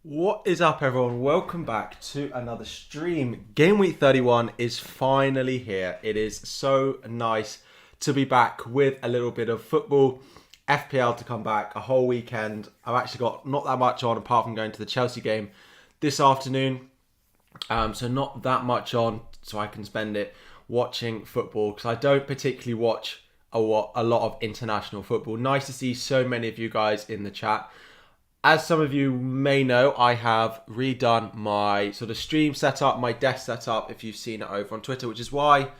What is up, everyone? Welcome back to another stream. Game week 31 is finally here. It is so nice to be back with a little bit of football. FPL to come back a whole weekend. I've actually got not that much on apart from going to the Chelsea game this afternoon. So not that much on, so I can spend it watching football because I don't particularly watch a lot of international football. Nice to see so many of you guys in the chat. As some of you may know, I have redone my sort of stream setup, my desk setup, if you've seen it over on Twitter, which is why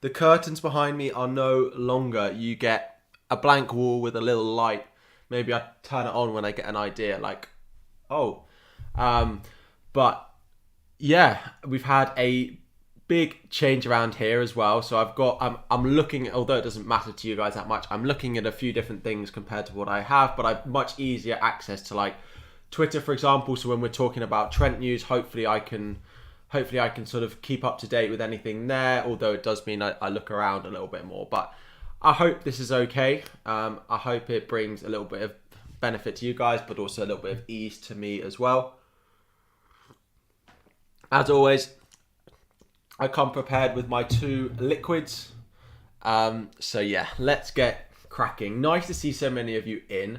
the curtains behind me are no longer. You get a blank wall with a little light. Maybe I turn it on when I get an idea, like, oh. But yeah, we've had a big change around here as well. So I'm looking, although it doesn't matter to you guys that much, I'm looking at a few different things compared to what I have, but I've much easier access to like Twitter, for example. So when we're talking about Trent news, hopefully I can sort of keep up to date with anything there, although it does mean I look around a little bit more. But I hope this is okay. I hope it brings a little bit of benefit to you guys, but also a little bit of ease to me as well. As always, I come prepared with my two liquids. So yeah, let's get cracking. Nice to see so many of you in.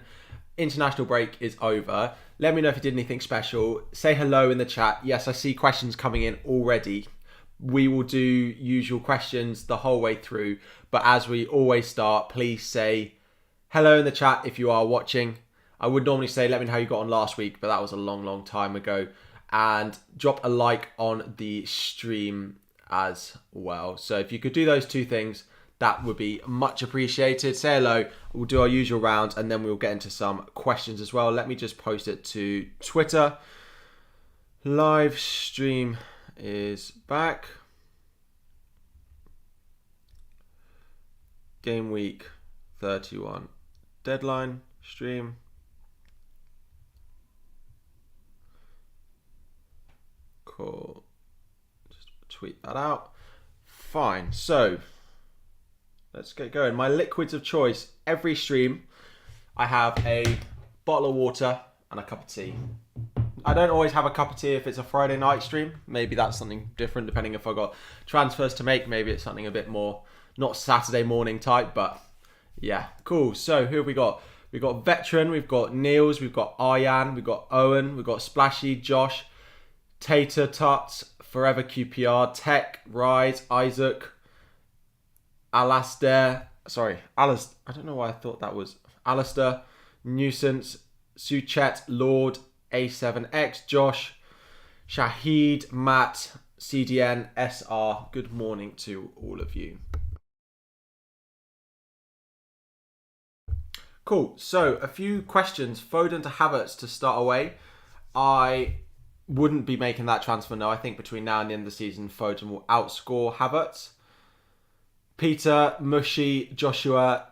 International break is over. Let me know if you did anything special. Say hello in the chat. Yes, I see questions coming in already. We will do usual questions the whole way through. But as we always start, please say hello in the chat if you are watching. I would normally say let me know how you got on last week, but that was a long time ago. And drop a like on the stream as well. So if you could do those two things, that would be much appreciated. Say hello. We'll do our usual rounds and then we'll get into some questions as well. Let me just post it to Twitter. Live stream is back. Game week 31 deadline stream. Cool. Tweet that out. Fine. So let's get going. My liquids of choice. Every stream, I have a bottle of water and a cup of tea. I don't always have a cup of tea if it's a Friday night stream. Maybe that's something different depending if I got transfers to make. Maybe it's something a bit more not Saturday morning type, but yeah, cool. So who have we got? We've got Veteran, we've got Niels, we've got Aryan, we've got Owen, we've got Splashy, Josh, Tater, Tuts, Forever QPR, Tech, Rise, Isaac, Alastair. I don't know why I thought that was Alastair, Nuisance, Suchet, Lord, A7X, Josh, Shahid, Matt, CDN, SR. Good morning to all of you. Cool. So a few questions. Foden to Havertz to start away. I wouldn't be making that transfer, no. I think between now and the end of the season, Foden will outscore Havertz. Peter, Mushy, Joshua,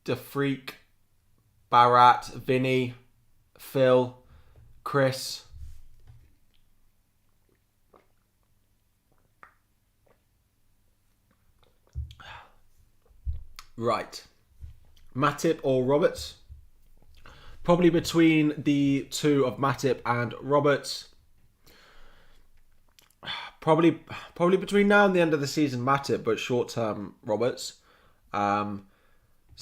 DeFreak, Barat, Vinny, Phil, Chris. Right. Matip or Roberts? Probably between the two of Matip and Roberts. Probably between now and the end of the season, Matip, but short term Roberts. So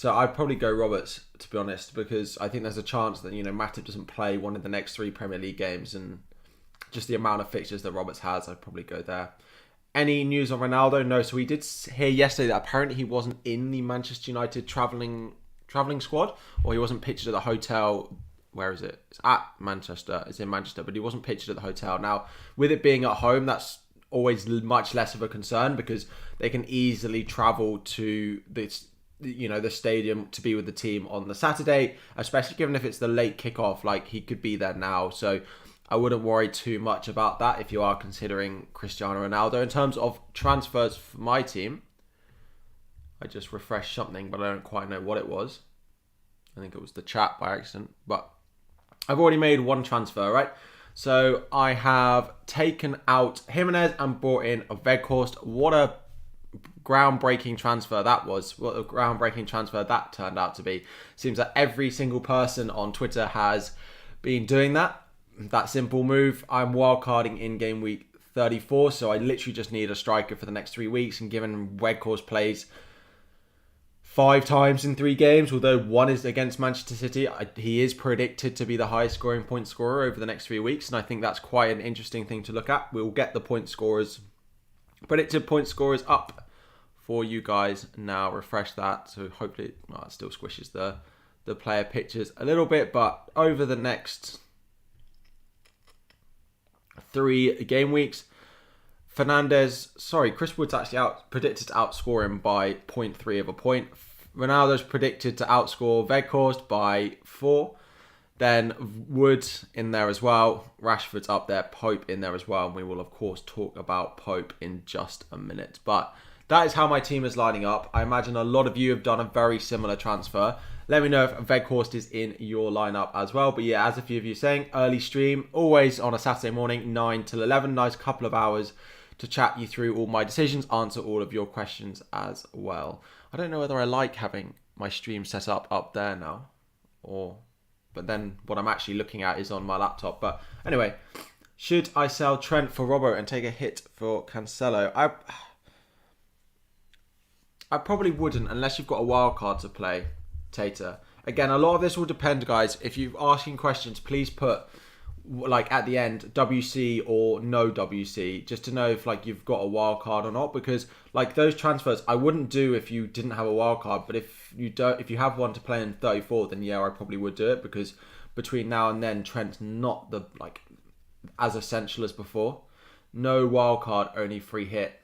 I'd probably go Roberts, to be honest, because I think there's a chance that Matip doesn't play one of the next 3 Premier League games, and just the amount of fixtures that Roberts has, I'd probably go there. Any news on Ronaldo? No. So we did hear yesterday that apparently he wasn't in the Manchester United travelling squad, or he wasn't pictured at the hotel. Where is it? It's at Manchester. It's in Manchester, but he wasn't pictured at the hotel. Now, with it being at home, that's always much less of a concern because they can easily travel to the stadium to be with the team on the Saturday, especially given if it's the late kickoff. Like, he could be there now, so I wouldn't worry too much about that if you are considering Cristiano Ronaldo. In terms of transfers for my team, I just refreshed something, but I don't quite know what it was. I think it was the chat by accident, but I've already made one transfer, right? So I have taken out Jimenez and brought in a Veghorst. What a groundbreaking transfer that was. What a groundbreaking transfer that turned out to be. Seems that every single person on Twitter has been doing that. that simple move. I'm wildcarding in game week 34, so I literally just need a striker for the next 3 weeks. And given Weghorst plays 5 times in 3 games, although one is against Manchester City, he is predicted to be the highest scoring point scorer over the next 3 weeks, and I think that's quite an interesting thing to look at. We'll get the point scorers, predicted point scorers up for you guys now. Refresh that, so hopefully it still squishes the player pictures a little bit, but over the next 3 game weeks, Chris Wood's actually predicted to outscore him by 0.3 of a point. Ronaldo's predicted to outscore Weghorst by 4. Then Wood in there as well. Rashford's up there. Pope in there as well. And we will, of course, talk about Pope in just a minute. But that is how my team is lining up. I imagine a lot of you have done a very similar transfer. Let me know if Weghorst is in your lineup as well. But yeah, as a few of you saying, early stream, always on a Saturday morning, 9 till 11. Nice couple of hours to chat you through all my decisions, answer all of your questions as well. I don't know whether I like having my stream set up there now, but then what I'm actually looking at is on my laptop. But anyway, should I sell Trent for Robbo and take a hit for Cancelo? I probably wouldn't unless you've got a wild card to play, Tater. Again, a lot of this will depend, guys. If you're asking questions, please put like at the end WC or no WC, just to know if like you've got a wild card or not, because like those transfers I wouldn't do if you didn't have a wild card, but if you have one to play in 34, then yeah, I probably would do it, because between now and then Trent's not the as essential as before. No wild card, only free hit.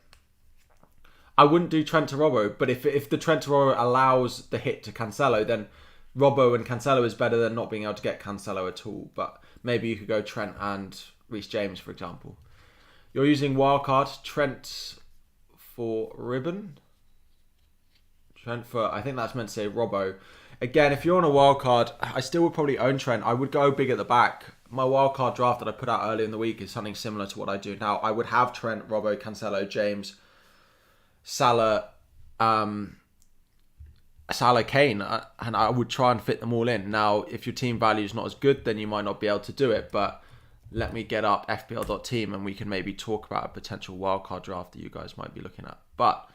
I wouldn't do Trent to Robbo, but if the Trent to Robbo allows the hit to Cancelo, then Robbo and Cancelo is better than not being able to get Cancelo at all. But maybe you could go Trent and Reece James, for example. You're using wildcard. Trent for ribbon. Trent for, I think that's meant to say Robbo. Again, if you're on a wildcard, I still would probably own Trent. I would go big at the back. My wildcard draft that I put out earlier in the week is something similar to what I do now. I would have Trent, Robbo, Cancelo, James, Salah, Kane, and I would try and fit them all in. Now, if your team value is not as good, then you might not be able to do it, but let me get up FPL.team and we can maybe talk about a potential wildcard draft that you guys might be looking at. But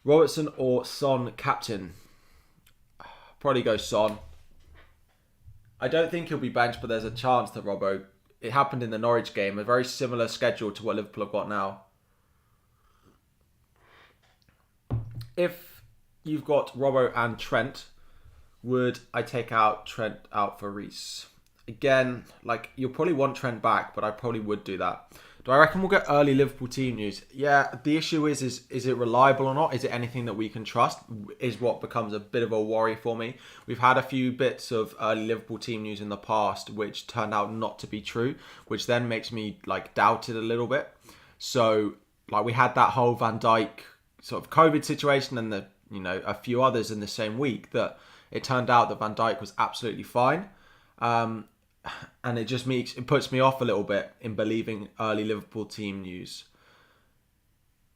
Robertson or Son captain? Probably go Son. I don't think he'll be benched, but there's a chance that Robbo, it happened in the Norwich game, a very similar schedule to what Liverpool have got now. If you've got Robbo and Trent, would I take Trent out for Reece? Again, you'll probably want Trent back, but I probably would do that. Do I reckon we'll get early Liverpool team news? Yeah, the issue is it reliable or not? Is it anything that we can trust? Is what becomes a bit of a worry for me. We've had a few bits of early Liverpool team news in the past which turned out not to be true, which then makes me doubt it a little bit. So we had that whole Van Dijk sort of COVID situation and a few others in the same week that it turned out that Van Dijk was absolutely fine. And it puts me off a little bit in believing early Liverpool team news.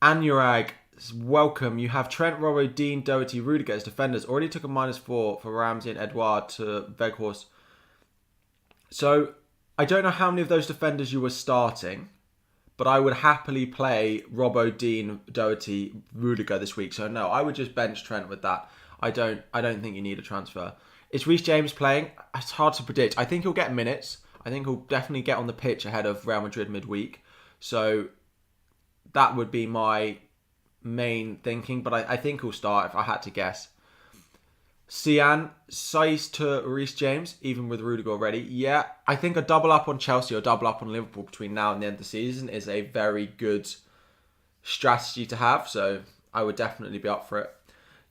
Anurag, welcome. You have Trent, Robbo, Dean, Doherty, Rudiger as defenders. Already took a -4 for Ramsey and Edouard to Weghorst. So I don't know how many of those defenders you were starting, but I would happily play Robbo, Dean, Doherty, Rudiger this week. So no, I would just bench Trent with that. I don't think you need a transfer. Is Reece James playing? It's hard to predict. I think he'll get minutes. I think he'll definitely get on the pitch ahead of Real Madrid midweek. So that would be my main thinking. But I think he'll start if I had to guess. Sian, Saiz to Reece James, even with Rudiger already. Yeah, I think a double up on Chelsea or double up on Liverpool between now and the end of the season is a very good strategy to have. So I would definitely be up for it.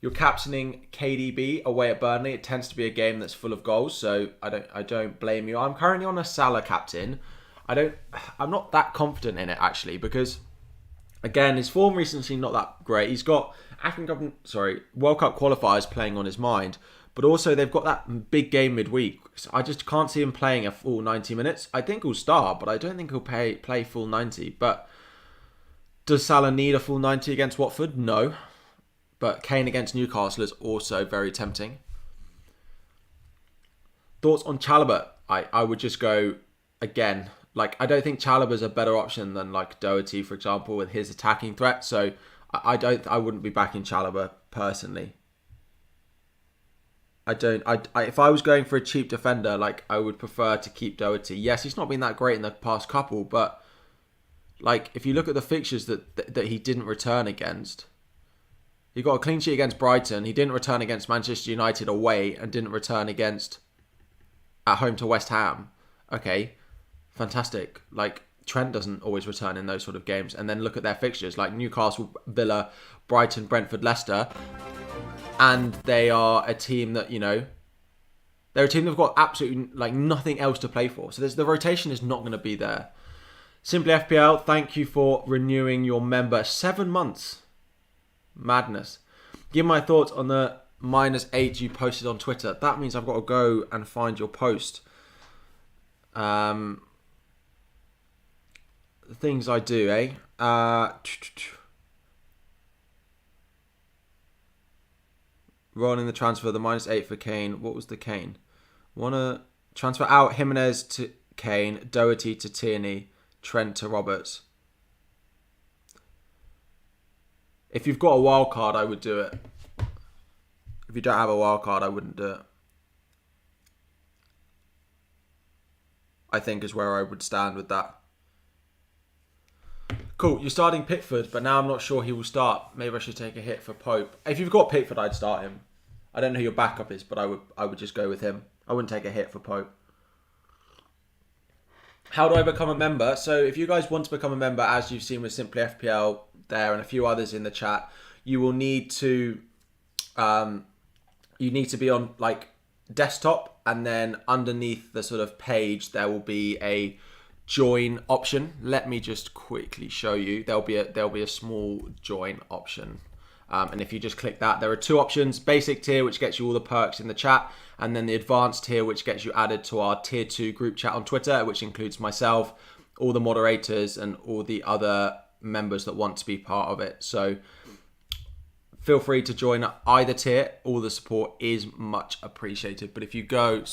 You're captaining KDB away at Burnley. It tends to be a game that's full of goals, so I don't blame you. I'm currently on a Salah captain. I'm not that confident in it actually, because again, his form recently not that great. He's got World Cup qualifiers playing on his mind, but also they've got that big game midweek. So I just can't see him playing a full 90 minutes. I think he'll start, but I don't think he'll play full 90. But does Salah need a full 90 against Watford? No. But Kane against Newcastle is also very tempting. Thoughts on Chalobah? I would just go again. Like, I don't think Chalobah's a better option than like Doherty, for example, with his attacking threat. So I wouldn't be backing Chalobah personally. If I was going for a cheap defender, like, I would prefer to keep Doherty. Yes, he's not been that great in the past couple, but like, if you look at the fixtures that he didn't return against, he got a clean sheet against Brighton. He didn't return against Manchester United away and didn't return at home to West Ham. Okay, fantastic. Like, Trent doesn't always return in those sort of games. And then look at their fixtures, like Newcastle, Villa, Brighton, Brentford, Leicester. And they are a team that, they're a team that've got absolutely like nothing else to play for. So the rotation is not going to be there. Simply FPL, thank you for renewing your member. 7 months. Madness. Give my thoughts on the -8 you posted on Twitter. That means I've got to go and find your post. The things I do, eh? Rolling the transfer, the -8 for Kane. What was the Kane? Wanna transfer out Jimenez to Kane, Doherty to Tierney, Trent to Roberts. If you've got a wild card, I would do it. If you don't have a wild card, I wouldn't do it. I think is where I would stand with that. Cool, you're starting Pickford, but now I'm not sure he will start. Maybe I should take a hit for Pope. If you've got Pickford, I'd start him. I don't know who your backup is, but I would just go with him. I wouldn't take a hit for Pope. How do I become a member? So if you guys want to become a member, as you've seen with Simply FPL there and a few others in the chat, you will need to be on like desktop, and then underneath the sort of page there will be a join option. Let me just quickly show you. There'll be a small join option. And if you just click that, there are 2 options: basic tier, which gets you all the perks in the chat, and then the advanced tier, which gets you added to our tier 2 group chat on Twitter, which includes myself, all the moderators, and all the other members that want to be part of it. So feel free to join either tier. All the support is much appreciated. But if you go,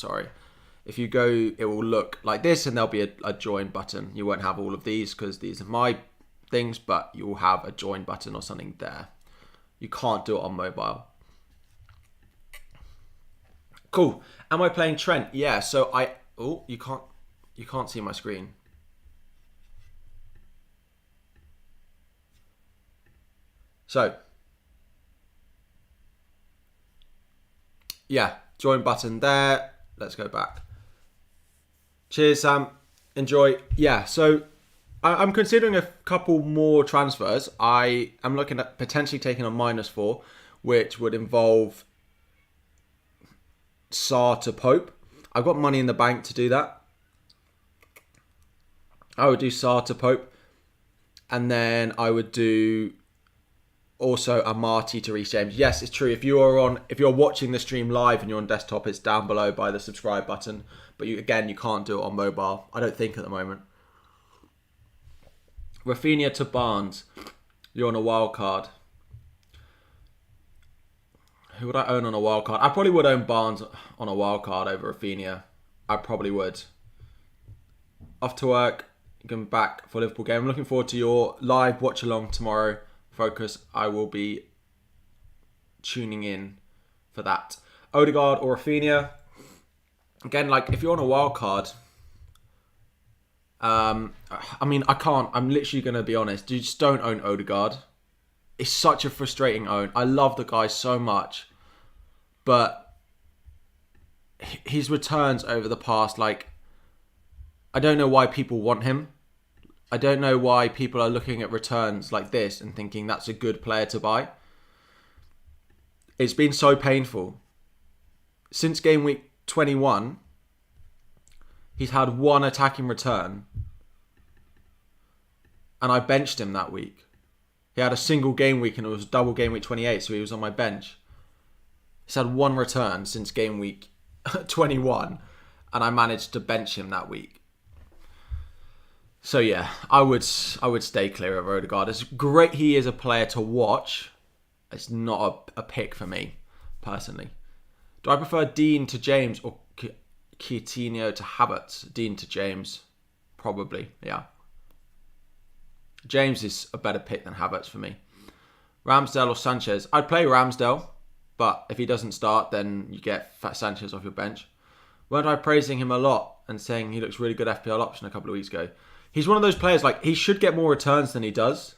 it will look like this, and there'll be a join button. You won't have all of these because these are my things, but you will have a join button or something there. You can't do it on mobile. Cool. Am I playing Trent? Yeah. So you can't see my screen. So yeah, join button there. Let's go back. Cheers, Sam. Enjoy. Yeah. So I'm considering a couple more transfers. I am looking at potentially taking a -4, which would involve Sarr to Pope. I've got money in the bank to do that. I would do Sarr to Pope. And then I would do also a Marty to Reece James. Yes, it's true. If you're watching the stream live and you're on desktop, it's down below by the subscribe button. But you can't do it on mobile. I don't think at the moment. Rafinha to Barnes. You're on a wild card. Who would I own on a wild card? I probably would own Barnes on a wild card over Rafinha. I probably would. Off to work. Going back for Liverpool game. I'm looking forward to your live watch along tomorrow. Focus. I will be tuning in for that. Odegaard or Rafinha. Again, like, if you're on a wild card, I can't. I'm literally going to be honest. You just don't own Odegaard. It's such a frustrating own. I love the guy so much, but his returns over the past, I don't know why people want him. I don't know why people are looking at returns like this and thinking that's a good player to buy. It's been so painful. Since Gameweek 21, he's had 1 attacking return, and I benched him that week. He had a single game week and it was double game week 28, so he was on my bench. He's had 1 return since game week 21, and I managed to bench him that week. So yeah, I would stay clear of Odegaard. As great he is a player to watch, it's not a pick for me, personally. Do I prefer Dean to James or Coutinho to Havertz, Dean to James. Probably, yeah. James is a better pick than Havertz for me. Ramsdale or Sanchez? I'd play Ramsdale, but if he doesn't start, then you get Sanchez off your bench. Weren't I praising him a lot and saying he looks really good FPL option a couple of weeks ago? He's one of those players, like, he should get more returns than he does,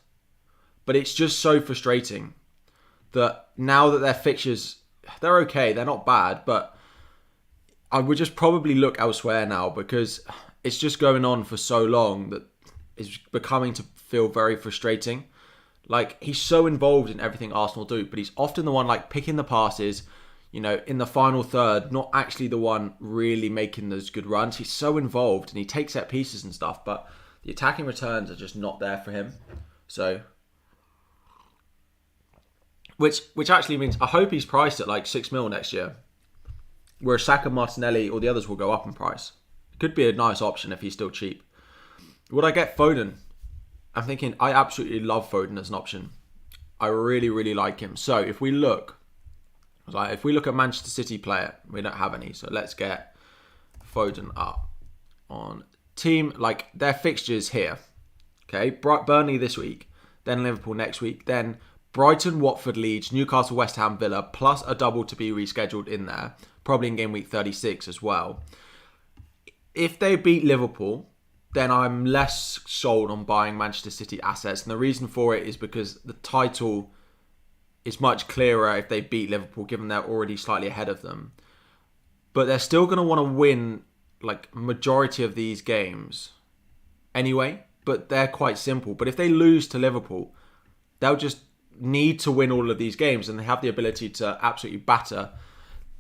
but it's just so frustrating that now that their fixtures, they're okay, they're not bad, but I would just probably look elsewhere now because it's just going on for so long that it's becoming to feel very frustrating. Like, he's so involved in everything Arsenal do, but he's often the one, like, picking the passes, you know, in the final third, not actually the one really making those good runs. He's so involved and he takes set pieces and stuff, but the attacking returns are just not there for him. So, which actually means I hope he's priced at like 6 mil next year, where Saka, Martinelli, or the others will go up in price. It could be a nice option if he's still cheap. Would I get Foden? I'm thinking I absolutely love Foden as an option. I really, really like him. So if we look at Manchester City player, we don't have any. So let's get Foden up on team. Like, their fixtures here. Okay, Burnley this week, then Liverpool next week, then Brighton, Watford, Leeds, Newcastle, West Ham, Villa, plus a double to be rescheduled in there, probably in game week 36 as well. If they beat Liverpool, then I'm less sold on buying Manchester City assets. And the reason for it is because the title is much clearer if they beat Liverpool, given they're already slightly ahead of them. But they're still going to want to win, like, majority of these games anyway. But they're quite simple. But if they lose to Liverpool, they'll just need to win all of these games. And they have the ability to absolutely batter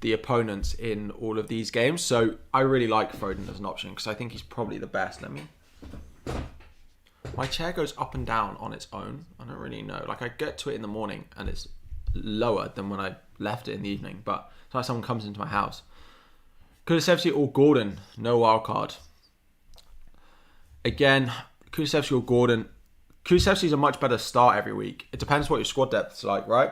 the opponents in all of these games. So I really like Foden as an option because I think he's probably the best. My chair goes up and down on its own. I don't really know. Like, I get to it in the morning and it's lower than when I left it in the evening. But it's like someone comes into my house. Kulusevski or Gordon? No wildcard. Again, Kulusevski or Gordon. Kulusevski's a much better start every week. It depends what your squad depth is like, right?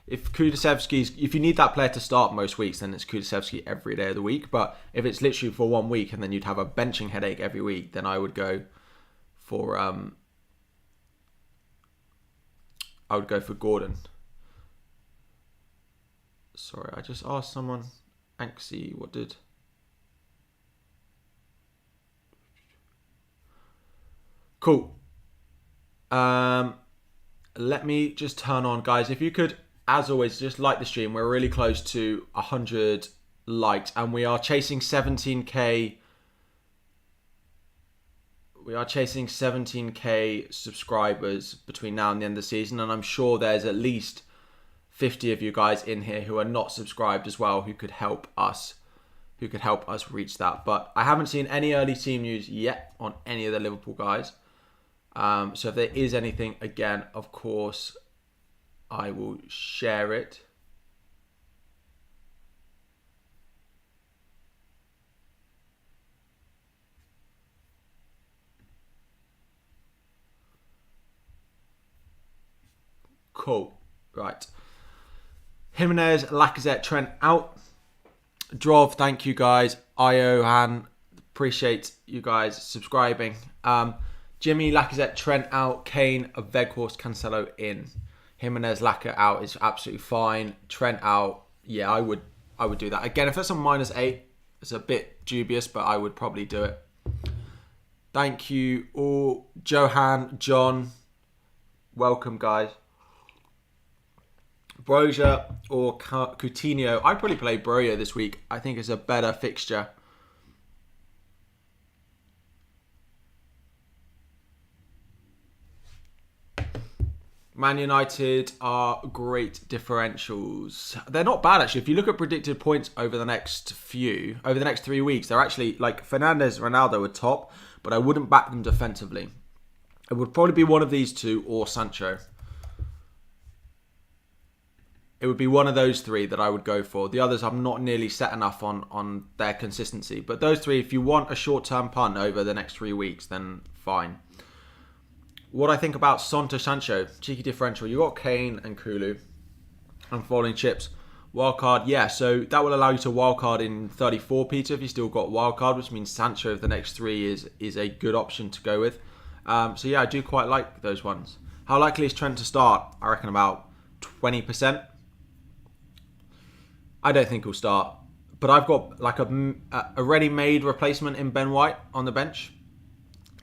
If you need that player to start most weeks, then it's Kulusevski every day of the week. But if it's literally for 1 week and then you'd have a benching headache every week, then I would go for Gordon. Sorry, I just asked someone. Anxie, what did? Cool. Let me just turn on, guys. If you could, as always, just like the stream. We're really close to 100 likes, and we are chasing 17k. We are chasing 17k subscribers between now and the end of the season, and I'm sure there's at least 50 of you guys in here who are not subscribed as well, who could help us reach that. But I haven't seen any early team news yet on any of the Liverpool guys. So if there is anything, again, of course, I will share it. Cool. Right. Jimenez, Lacazette, Trent out. Drov, thank you guys. Iohan, appreciate you guys subscribing. Jimmy, Lacazette, Trent out. Kane, Veghorst, Cancelo in. Jimenez, Lacazette out is absolutely fine. Trent out. Yeah, I would do that. Again, if that's on -8, it's a bit dubious, but I would probably do it. Thank you all. Johan, John, welcome, guys. Broja or Coutinho. I'd probably play Broja this week. I think it's a better fixture. Man United are great differentials. They're not bad, actually. If you look at predicted points over the next 3 weeks, they're actually, like, Fernandes, Ronaldo are top, but I wouldn't back them defensively. It would probably be one of these two or Sancho. It would be one of those three that I would go for. The others, I'm not nearly set enough on their consistency. But those three, if you want a short-term punt over the next 3 weeks, then fine. What I think about Son to Sancho, cheeky differential. You got Kane and Kulu and falling chips. Wildcard, yeah, so that will allow you to wildcard in 34, Peter, if you still got wildcard, which means Sancho of the next 3 is a good option to go with. So yeah, I do quite like those ones. How likely is Trent to start? I reckon about 20%. I don't think he'll start. But I've got like a ready-made replacement in Ben White on the bench.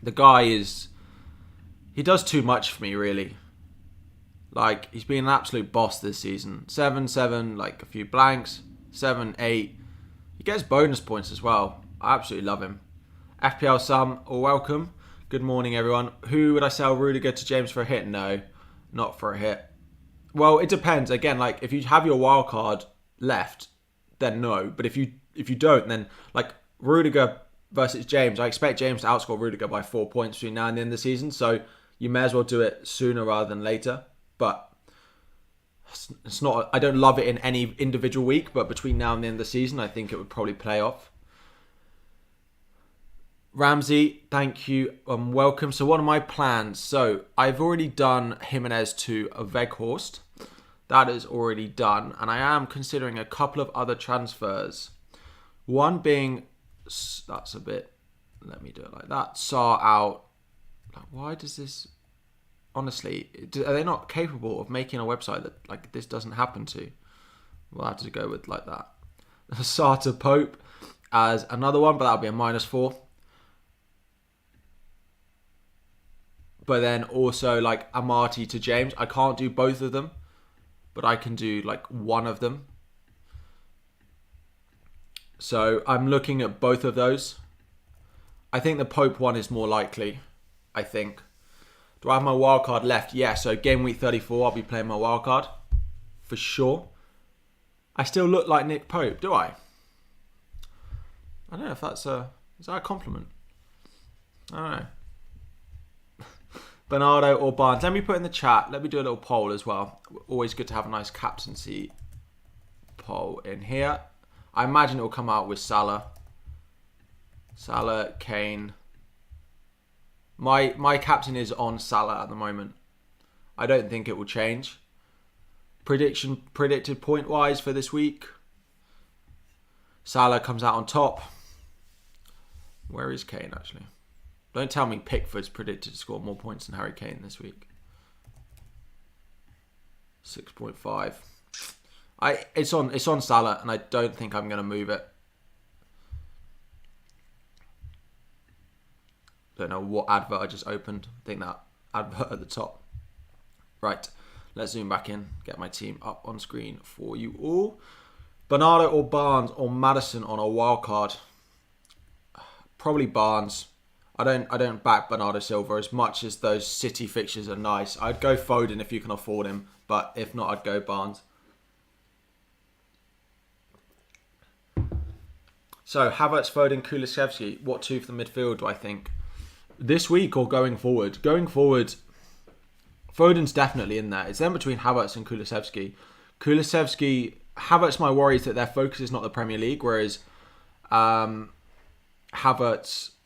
The guy he does too much for me, really. Like, he's been an absolute boss this season. 7-7, like a few blanks. 7-8. He gets bonus points as well. I absolutely love him. FPL Sam, welcome. Good morning, everyone. Who would I sell Rudiger to James for a hit? No, not for a hit. Well, it depends. Again, like, if you have your wild card left, then no. But if you don't, then, like, Rudiger versus James, I expect James to outscore Rudiger by 4 points between now and the end of the season. So you may as well do it sooner rather than later. But it's not. I don't love it in any individual week, but between now and the end of the season, I think it would probably play off. Ramsey, thank you and welcome. So what are my plans? So I've already done Jimenez to a Weghorst. That is already done. And I am considering a couple of other transfers. One being, that's a bit, let me do it like that. Sar out. Like, why does this... Honestly, are they not capable of making a website that like this doesn't happen to? We'll have to go with like that. Sata Pope as another one, but that'll be a -4. But then also like Amati to James. I can't do both of them, but I can do like one of them. So I'm looking at both of those. I think the Pope one is more likely, I think. Do I have my wildcard left? Yeah, so game week 34, I'll be playing my wildcard. For sure. I still look like Nick Pope, do I? I don't know if that's is that a compliment? I don't know. Bernardo or Barnes. Let me put in the chat. Let me do a little poll as well. Always good to have a nice captaincy poll in here. I imagine it will come out with Salah. Salah, Kane... My captain is on Salah at the moment. I don't think it will change. Predicted point wise for this week. Salah comes out on top. Where is Kane actually? Don't tell me Pickford's predicted to score more points than Harry Kane this week. 6.5. It's on Salah, and I don't think I'm going to move it. Don't know what advert I just opened. I think that advert at the top. Right, let's zoom back in. Get my team up on screen for you all. Bernardo or Barnes or Maddison on a wild card. Probably Barnes. I don't back Bernardo Silva as much as those City fixtures are nice. I'd go Foden if you can afford him, but if not, I'd go Barnes. So Havertz, Foden, Kulusevski. What two for the midfield do I think? This week or going forward? Going forward, Foden's definitely in there. It's then between Havertz and Kulusevski. Havertz, my worry is that their focus is not the Premier League, whereas Havertz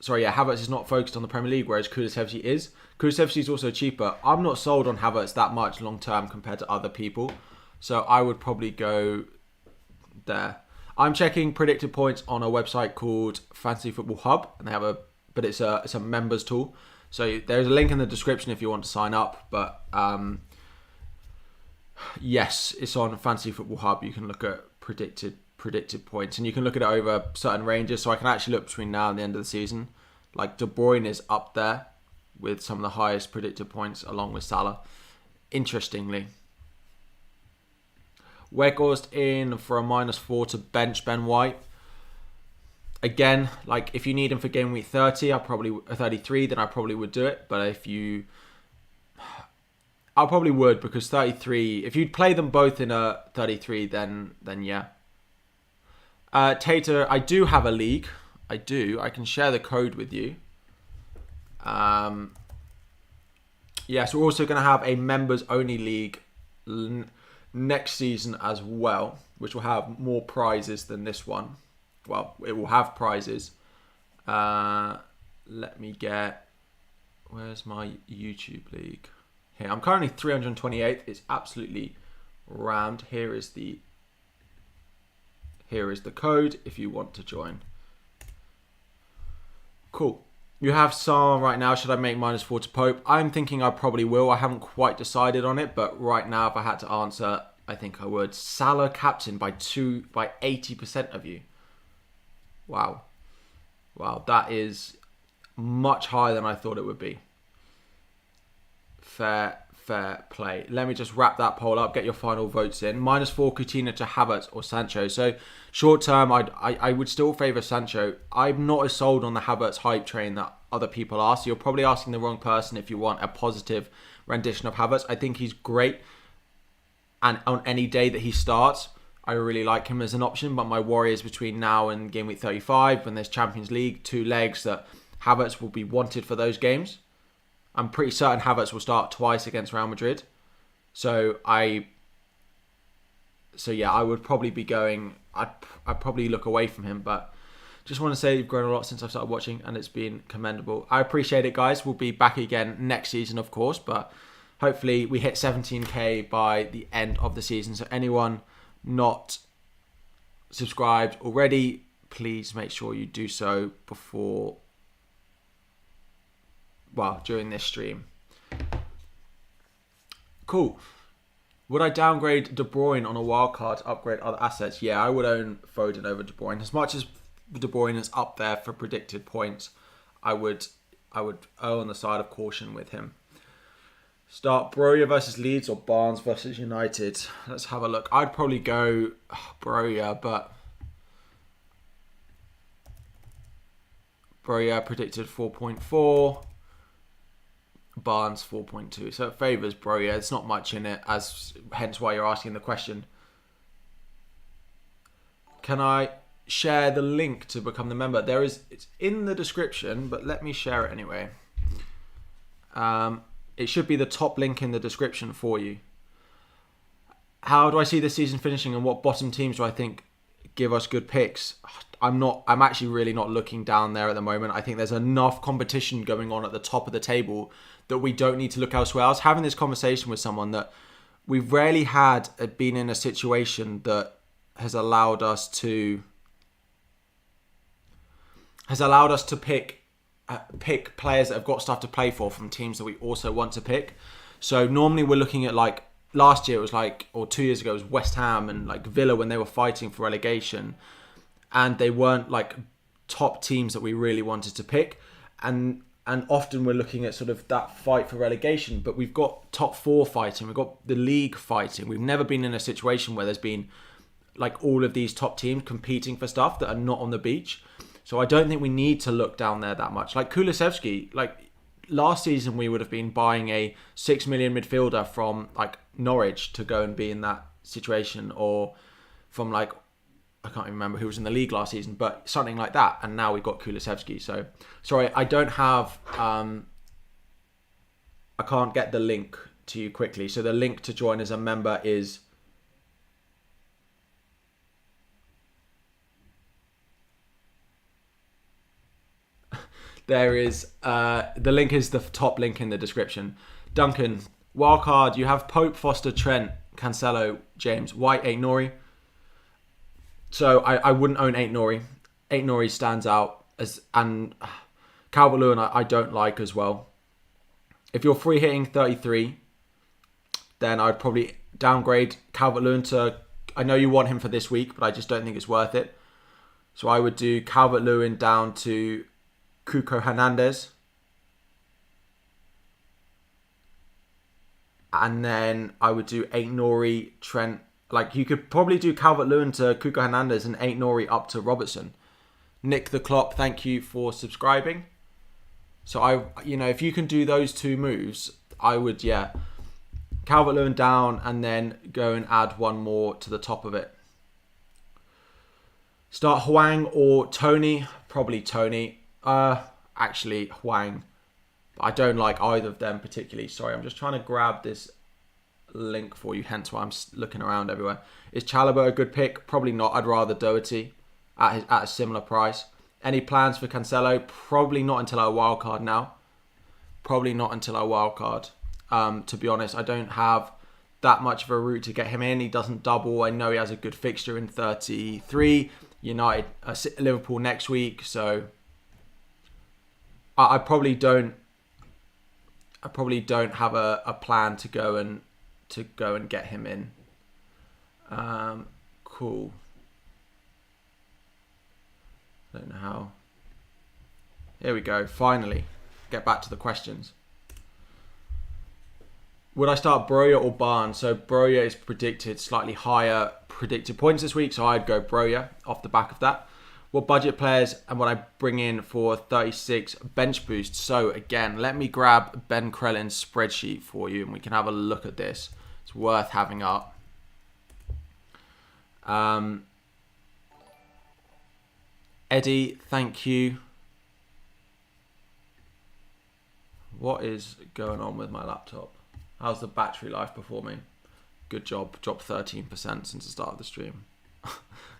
is not focused on the Premier League, whereas Kulusevski is. Kulusevski is also cheaper. I'm not sold on Havertz that much long term compared to other people, so I would probably go there. I'm checking predicted points on a website called Fantasy Football Hub, and they have but it's a members tool. So there's a link in the description if you want to sign up. But yes, it's on Fantasy Football Hub. You can look at predicted points, and you can look at it over certain ranges. So I can actually look between now and the end of the season. Like De Bruyne is up there with some of the highest predicted points, along with Salah. Interestingly. Weghorst in for a -4 to bench Ben White. Again, like if you need him for game week 30, 33, then I probably would do it. But I probably would, because 33, if you'd play them both in a 33, then yeah. Tater, I do have a league. I can share the code with you. Yeah, so we're also going to have a members only league next season as well, which will have more prizes than this one. Well, it will have prizes. Let me get... Where's my YouTube league? Here, I'm currently 328th. It's absolutely rammed. Here is the Here is the code if you want to join. Cool. You have Salah right now. Should I make -4 to Pope? I'm thinking I probably will. I haven't quite decided on it, but right now, if I had to answer, I think I would. Salah captain by 80% of you. Wow. Wow, that is much higher than I thought it would be. Fair play. Let me just wrap that poll up. Get your final votes in. -4 Coutinho to Havertz or Sancho. So short term, I would still favour Sancho. I'm not as sold on the Havertz hype train that other people are. So you're probably asking the wrong person if you want a positive rendition of Havertz. I think he's great. And on any day that he starts, I really like him as an option. But my worry is between now and game week 35, when there's Champions League, 2 legs, that Havertz will be wanted for those games. I'm pretty certain Havertz will start twice against Real Madrid. So yeah, I would probably be going... I'd probably look away from him. But just want to say you've grown a lot since I've started watching, and it's been commendable. I appreciate it, guys. We'll be back again next season, of course. But hopefully we hit 17k by the end of the season. So anyone not subscribed already, please make sure you do so before... during this stream. Cool. Would I downgrade De Bruyne on a wildcard to upgrade other assets? Yeah, I would own Foden over De Bruyne. As much as De Bruyne is up there for predicted points, I would err on the side of caution with him. Start Broja versus Leeds or Barnes versus United. Let's have a look. I'd probably go Broja, but Broja predicted 4.4. Barnes 4.2, so it favours Broja. It's not much in it, hence why you're asking the question. Can I share the link to become the member? It's in the description, but let me share it anyway. It should be the top link in the description for you. How do I see the season finishing, and what bottom teams do I think give us good picks? I'm actually really not looking down there at the moment. I think there's enough competition going on at the top of the table that we don't need to look elsewhere. I was having this conversation with someone that we've rarely been in a situation that has allowed us to pick players that have got stuff to play for from teams that we also want to pick. So normally we're looking at, like, last year it was or 2 years ago it was West Ham and Villa when they were fighting for relegation, and they weren't top teams that we really wanted to pick, and often we're looking at sort of that fight for relegation, but we've got top 4 fighting, we've got the league fighting. We've never been in a situation where there's been all of these top teams competing for stuff that are not on the beach. So I don't think we need to look down there that much. Kulusevski, last season we would have been buying a 6 million midfielder from Norwich to go and be in that situation, or from I can't even remember who was in the league last season, but something like that. And now we've got Kulusevski. So sorry, I don't have I can't get the link to you quickly. So the link to join as a member is the link is the top link in the description. Duncan, wildcard, you have Pope, Foster, Trent, Cancelo, James, White, Aït-Nouri. So I wouldn't own Aït-Nouri. Aït-Nouri stands out, and Calvert-Lewin I don't like as well. If you're free hitting 33, then I'd probably downgrade Calvert-Lewin to... I know you want him for this week, but I just don't think it's worth it. So I would do Calvert-Lewin down to Cuco Hernandez. And then I would do Aït-Nouri, Trent. You could probably do Calvert-Lewin to Cuco Hernandez and Aït-Nouri up to Robertson. Nick the Klopp, thank you for subscribing. So if you can do those 2 moves, I would, Calvert-Lewin down and then go and add one more to the top of it. Start Hwang or Tony? Probably Tony. Actually Hwang. I don't like either of them particularly. Sorry, I'm just trying to grab this link for you, hence why I'm looking around everywhere. Is Chalobah a good pick? Probably not. I'd rather Doherty at a similar price. Any plans for Cancelo? Probably not until our wildcard now. To be honest, I don't have that much of a route to get him in. He doesn't double. I know he has a good fixture in 33. United, Liverpool next week. So I probably don't have a plan to go and get him in. Cool. Don't know how. Here we go. Finally, get back to the questions. Would I start Broja or Barnes? So Broja is predicted slightly higher predicted points this week, so I'd go Broja off the back of that. What budget players and what I bring in for 36 bench boost? So again, let me grab Ben Krellin's spreadsheet for you and we can have a look at this. It's worth having up. Eddie, thank you. What is going on with my laptop? How's the battery life performing? Good job. Dropped 13% since the start of the stream.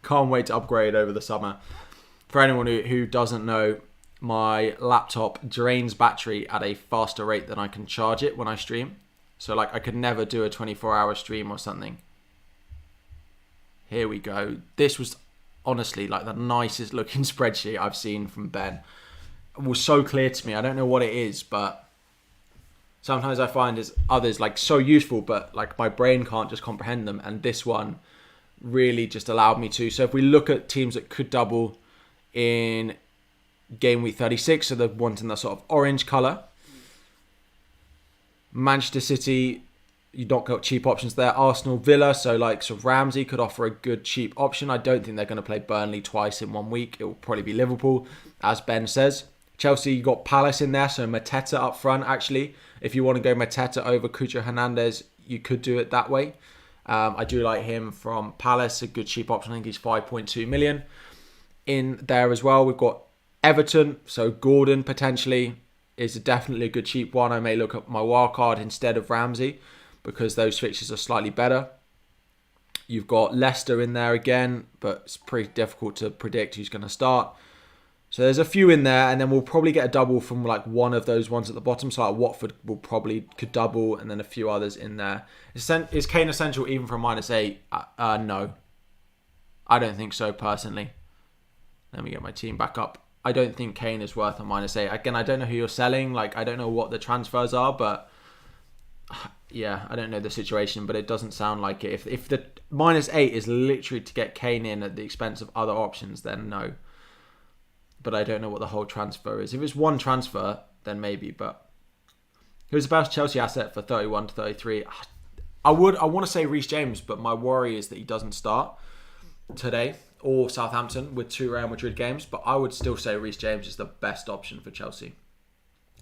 Can't wait to upgrade over the summer. For anyone who doesn't know, my laptop drains battery at a faster rate than I can charge it when I stream. So like I could never do a 24-hour stream or something. Here we go. This was honestly like the nicest looking spreadsheet I've seen from Ben. It was so clear to me. I don't know what it is, but sometimes I find others like so useful, but like my brain can't just comprehend them. And this one really just allowed me to. So if we look at teams that could double in game week 36, so the ones in the sort of orange colour. Manchester City, you don't got cheap options there. Arsenal, Villa, so Ramsey could offer a good cheap option. I don't think they're going to play Burnley twice in 1 week. It will probably be Liverpool, as Ben says. Chelsea, you got Palace in there, so Mateta up front. Actually, if you want to go Mateta over Cucho Hernandez, you could do it that way. I do like him from Palace, a good cheap option. I think he's 5.2 million. In there as well, we've got Everton, so Gordon potentially is definitely a good cheap one. I may look at my wildcard instead of Ramsey because those fixtures are slightly better. You've got Leicester in there again, but it's pretty difficult to predict who's going to start. So there's a few in there, and then we'll probably get a double from like one of those ones at the bottom. So like Watford could double, and then a few others in there. Is Kane essential even for -8? No. I don't think so personally. Let me get my team back up. I don't think Kane is worth a -8. Again, I don't know who you're selling. Like, I don't know what the transfers are, but yeah, I don't know the situation, but it doesn't sound like it. If the -8 is literally to get Kane in at the expense of other options, then no. But I don't know what the whole transfer is. If it's one transfer, then maybe, but who's the best Chelsea asset for 31 to 33? I want to say Reece James, but my worry is that he doesn't start today or Southampton with 2 Real Madrid games, but I would still say Reece James is the best option for Chelsea.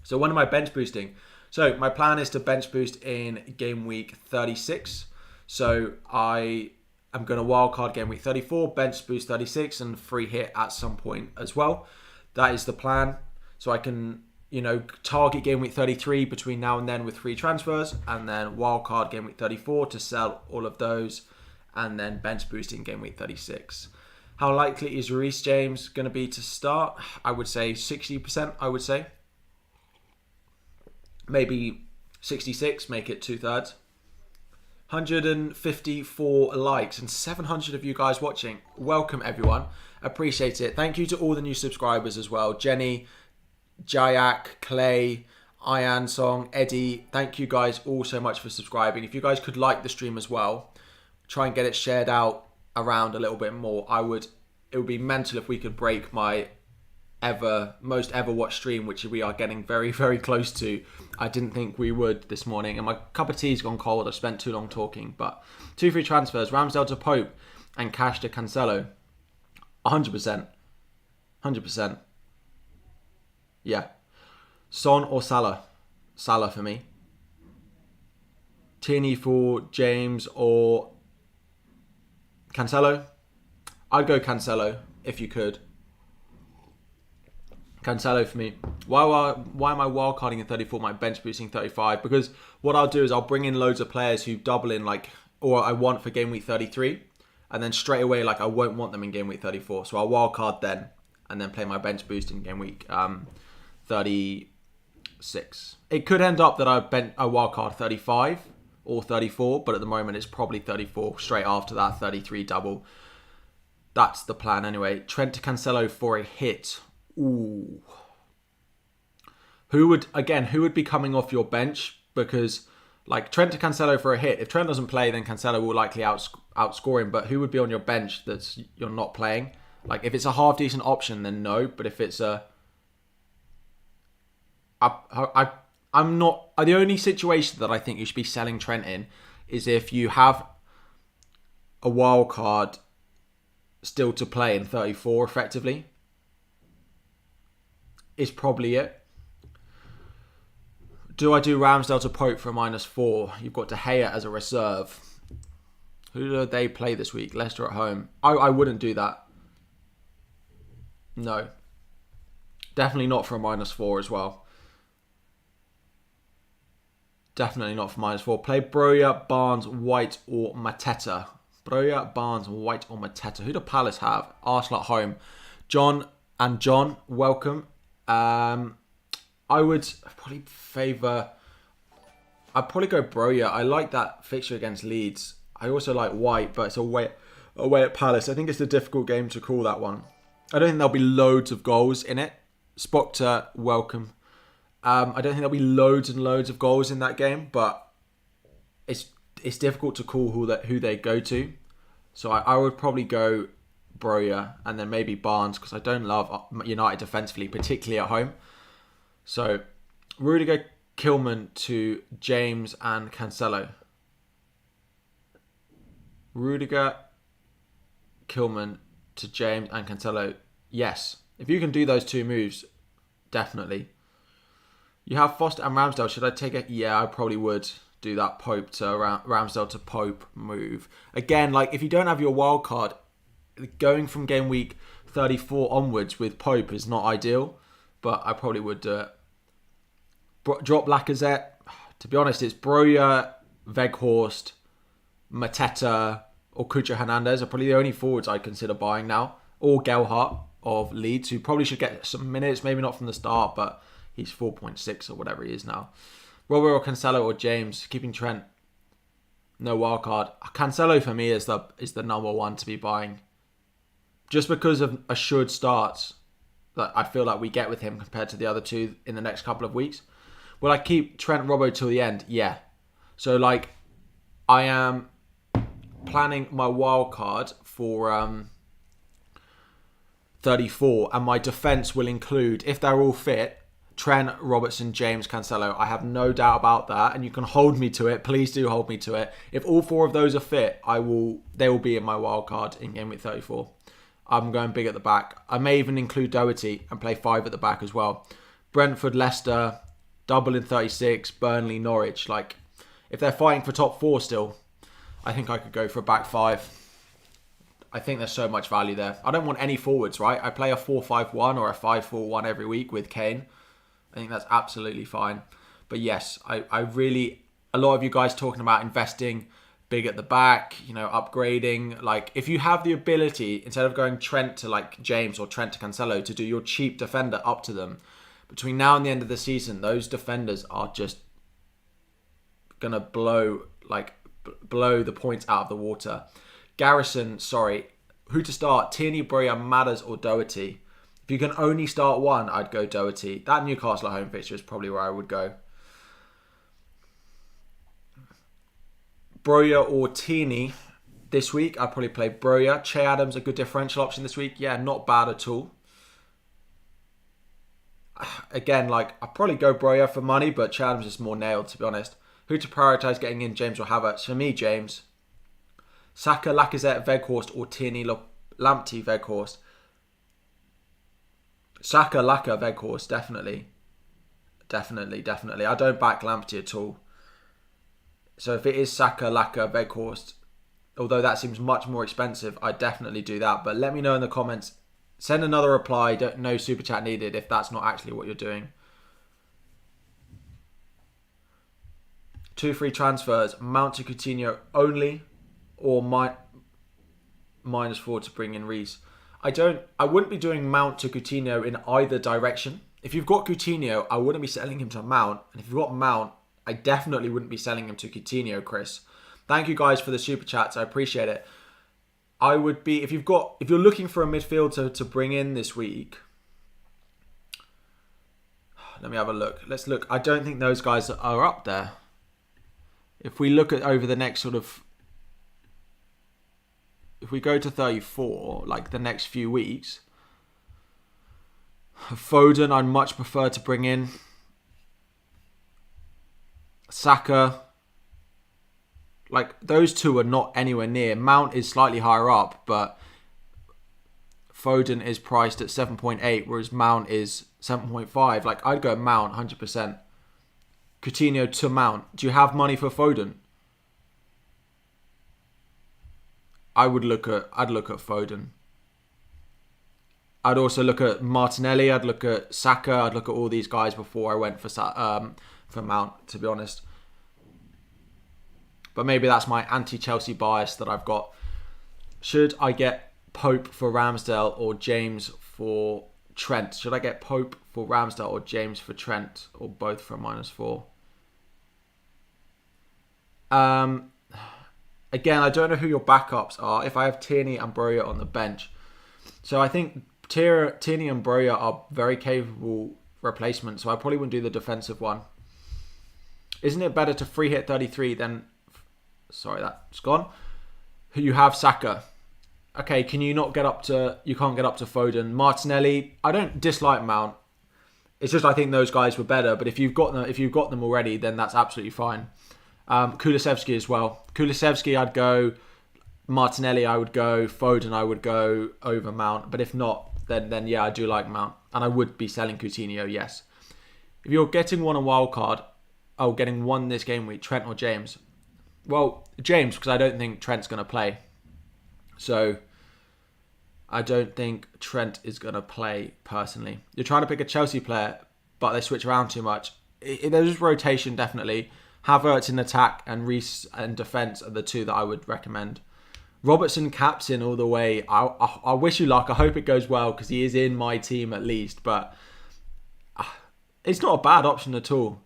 So when am I bench boosting? So my plan is to bench boost in game week 36. So I'm going to wildcard game week 34, bench boost 36 and free hit at some point as well. That is the plan. So I can, target game week 33 between now and then with free transfers, and then wildcard game week 34 to sell all of those, and then bench boosting game week 36. How likely is Reece James going to be to start? I would say 60%, I would say. Maybe 66, make it 2/3. 154 likes and 700 of you guys watching. Welcome, everyone. Appreciate it. Thank you to all the new subscribers as well. Jenny, Jayak, Clay, Ian Song, Eddie. Thank you guys all so much for subscribing. If you guys could like the stream as well, try and get it shared out around a little bit more. It would be mental if we could break my most ever watched stream, which we are getting very, very close to. I didn't think we would this morning, and my cup of tea's gone cold. I've spent too long talking, but 2 free transfers, Ramsdale to Pope and cash to Cancelo. 100%. 100%. Yeah. Son or Salah? Salah for me. Tierney for James or Cancelo? I'd go Cancelo if you could. Cancelo for me. Why am I wildcarding in 34, my bench boosting 35? Because what I'll do is I'll bring in loads of players who double in or I want for game week 33, and then straight away I won't want them in game week 34. So I'll wildcard then, and then play my bench boost in game week 36. It could end up that I wildcard 35 or 34, but at the moment it's probably 34. Straight after that, 33 double. That's the plan anyway. Trent to Cancelo for a hit. Ooh. Who would be coming off your bench? Because like Trent to Cancelo for a hit. If Trent doesn't play, then Cancelo will likely outscore him. But who would be on your bench that's you're not playing? Like if it's a half decent option, then no. But if it's I'm not. The only situation that I think you should be selling Trent in is if you have a wild card still to play in 34 effectively. Is probably it. Do I do Ramsdale to Pope for a -4? You've got De Gea as a reserve. Who do they play this week? Leicester at home. I wouldn't do that. No. Definitely not for a -4 as well. Definitely not for -4. Play Broja, Barnes, White or Mateta. Broja, Barnes, White or Mateta. Who do Palace have? Arsenal at home. John, welcome. I would probably favour... I'd probably go Broja. I like that fixture against Leeds. I also like White, but it's away at Palace. I think it's a difficult game to call, that one. I don't think there'll be loads of goals in it. Spoctor, welcome. I don't think there'll be loads and loads of goals in that game, but it's difficult to call who they go to. So I would probably go Broja and then maybe Barnes, because I don't love United defensively, particularly at home. So Rudiger, Kilman to James and Cancelo. Rudiger, Kilman to James and Cancelo. Yes. If you can do those two moves, definitely. You have Foster and Ramsdale. Should I take it? Yeah, I probably would do that Pope to Ramsdale to Pope move. Again, like if you don't have your wild card, going from game week 34 onwards with Pope is not ideal, but I probably would do it. Drop Lacazette. To be honest, it's Broja, Weghorst, Mateta or Cucho Hernandez are probably the only forwards I consider buying now. Or Gelhardt of Leeds, who probably should get some minutes, maybe not from the start, but he's 4.6 or whatever he is now. Robert or Cancelo or James, keeping Trent. No wildcard. Cancelo for me is the number one to be buying. Just because of assured starts that I feel like we get with him compared to the other two in the next couple of weeks. Will I keep Trent Robbo till the end? Yeah. So like I am planning my wild card for 34, and my defence will include, if they're all fit, Trent, Robertson, James, Cancelo. I have no doubt about that, and you can hold me to it. Please do hold me to it. If all four of those are fit, they will be in my wild card in game week 34. I'm going big at the back. I may even include Doherty and play 5 at the back as well. Brentford, Leicester, double in 36, Burnley, Norwich. Like, if they're fighting for top 4 still, I think I could go for a back 5. I think there's so much value there. I don't want any forwards, right? I play a 4-5-1 or a 5-4-1 every week with Kane. I think that's absolutely fine. But yes, I really... A lot of you guys talking about investing big at the back, upgrading. Like, if you have the ability, instead of going Trent to like James or Trent to Cancelo, to do your cheap defender up to them, between now and the end of the season, those defenders are just going to blow the points out of the water. Garrison, who to start? Tierney, Broja, Matters or Doherty? If you can only start one, I'd go Doherty. That Newcastle at home fixture is probably where I would go. Broja or Tierney this week, I'd probably play Broja. Che Adams, a good differential option this week. Yeah, not bad at all. Again, I'd probably go Broja for money, but Che Adams is more nailed, to be honest. Who to prioritise getting in, James or Havertz? For me, James. Saka, Lacazette, Weghorst or Tierney, Lamptey, Weghorst. Saka, Laka, Weghorst, definitely. Definitely. I don't back Lamptey at all. So if it is Saka, Laka, Weghorst, although that seems much more expensive, I'd definitely do that. But let me know in the comments. Send another reply. No super chat needed if that's not actually what you're doing. 2 free transfers. Mount to Coutinho only, or -4 to bring in Reece. I wouldn't be doing Mount to Coutinho in either direction. If you've got Coutinho, I wouldn't be selling him to Mount. And if you've got Mount, I definitely wouldn't be selling him to Coutinho, Chris. Thank you guys for the super chats. I appreciate it. I would be, if you're looking for a midfielder to bring in this week, let me have a look. Let's look. I don't think those guys are up there. If we look at over the next sort of, if we go to 34, like the next few weeks, Foden I'd much prefer to bring in. Saka, like those two are not anywhere near. Mount is slightly higher up, but Foden is priced at 7.8, whereas Mount is 7.5. Like I'd go Mount 100%. Coutinho to Mount. Do you have money for Foden? I'd look at Foden. I'd also look at Martinelli. I'd look at Saka. I'd look at all these guys before I went for Mount, to be honest. But maybe that's my anti-Chelsea bias that I've got. Should I get Pope for Ramsdale or James for Trent? Should I get Pope for Ramsdale or James for Trent? Or both for -4? Again, I don't know who your backups are. If I have Tierney and Broja on the bench. So I think Tierney and Broja are very capable replacements. So I probably wouldn't do the defensive one. Isn't it better to free hit 33 than... Sorry, that's gone. You have Saka. Okay, can you not get up to... You can't get up to Foden. Martinelli, I don't dislike Mount. It's just I think those guys were better. But if you've got them already, then that's absolutely fine. Kulusevski as well. Kulusevski, I'd go. Martinelli, I would go. Foden, I would go over Mount. But if not, then yeah, I do like Mount. And I would be selling Coutinho, yes. If you're getting one on Wildcard, getting one this game week, Trent or James? Well, James, because I don't think Trent's going to play. So, I don't think Trent is going to play, personally. You're trying to pick a Chelsea player, but they switch around too much. There's rotation, definitely. Havertz in attack and Reece in defence are the two that I would recommend. Robertson captain all the way. I wish you luck. I hope it goes well because he is in my team at least. But it's not a bad option at all.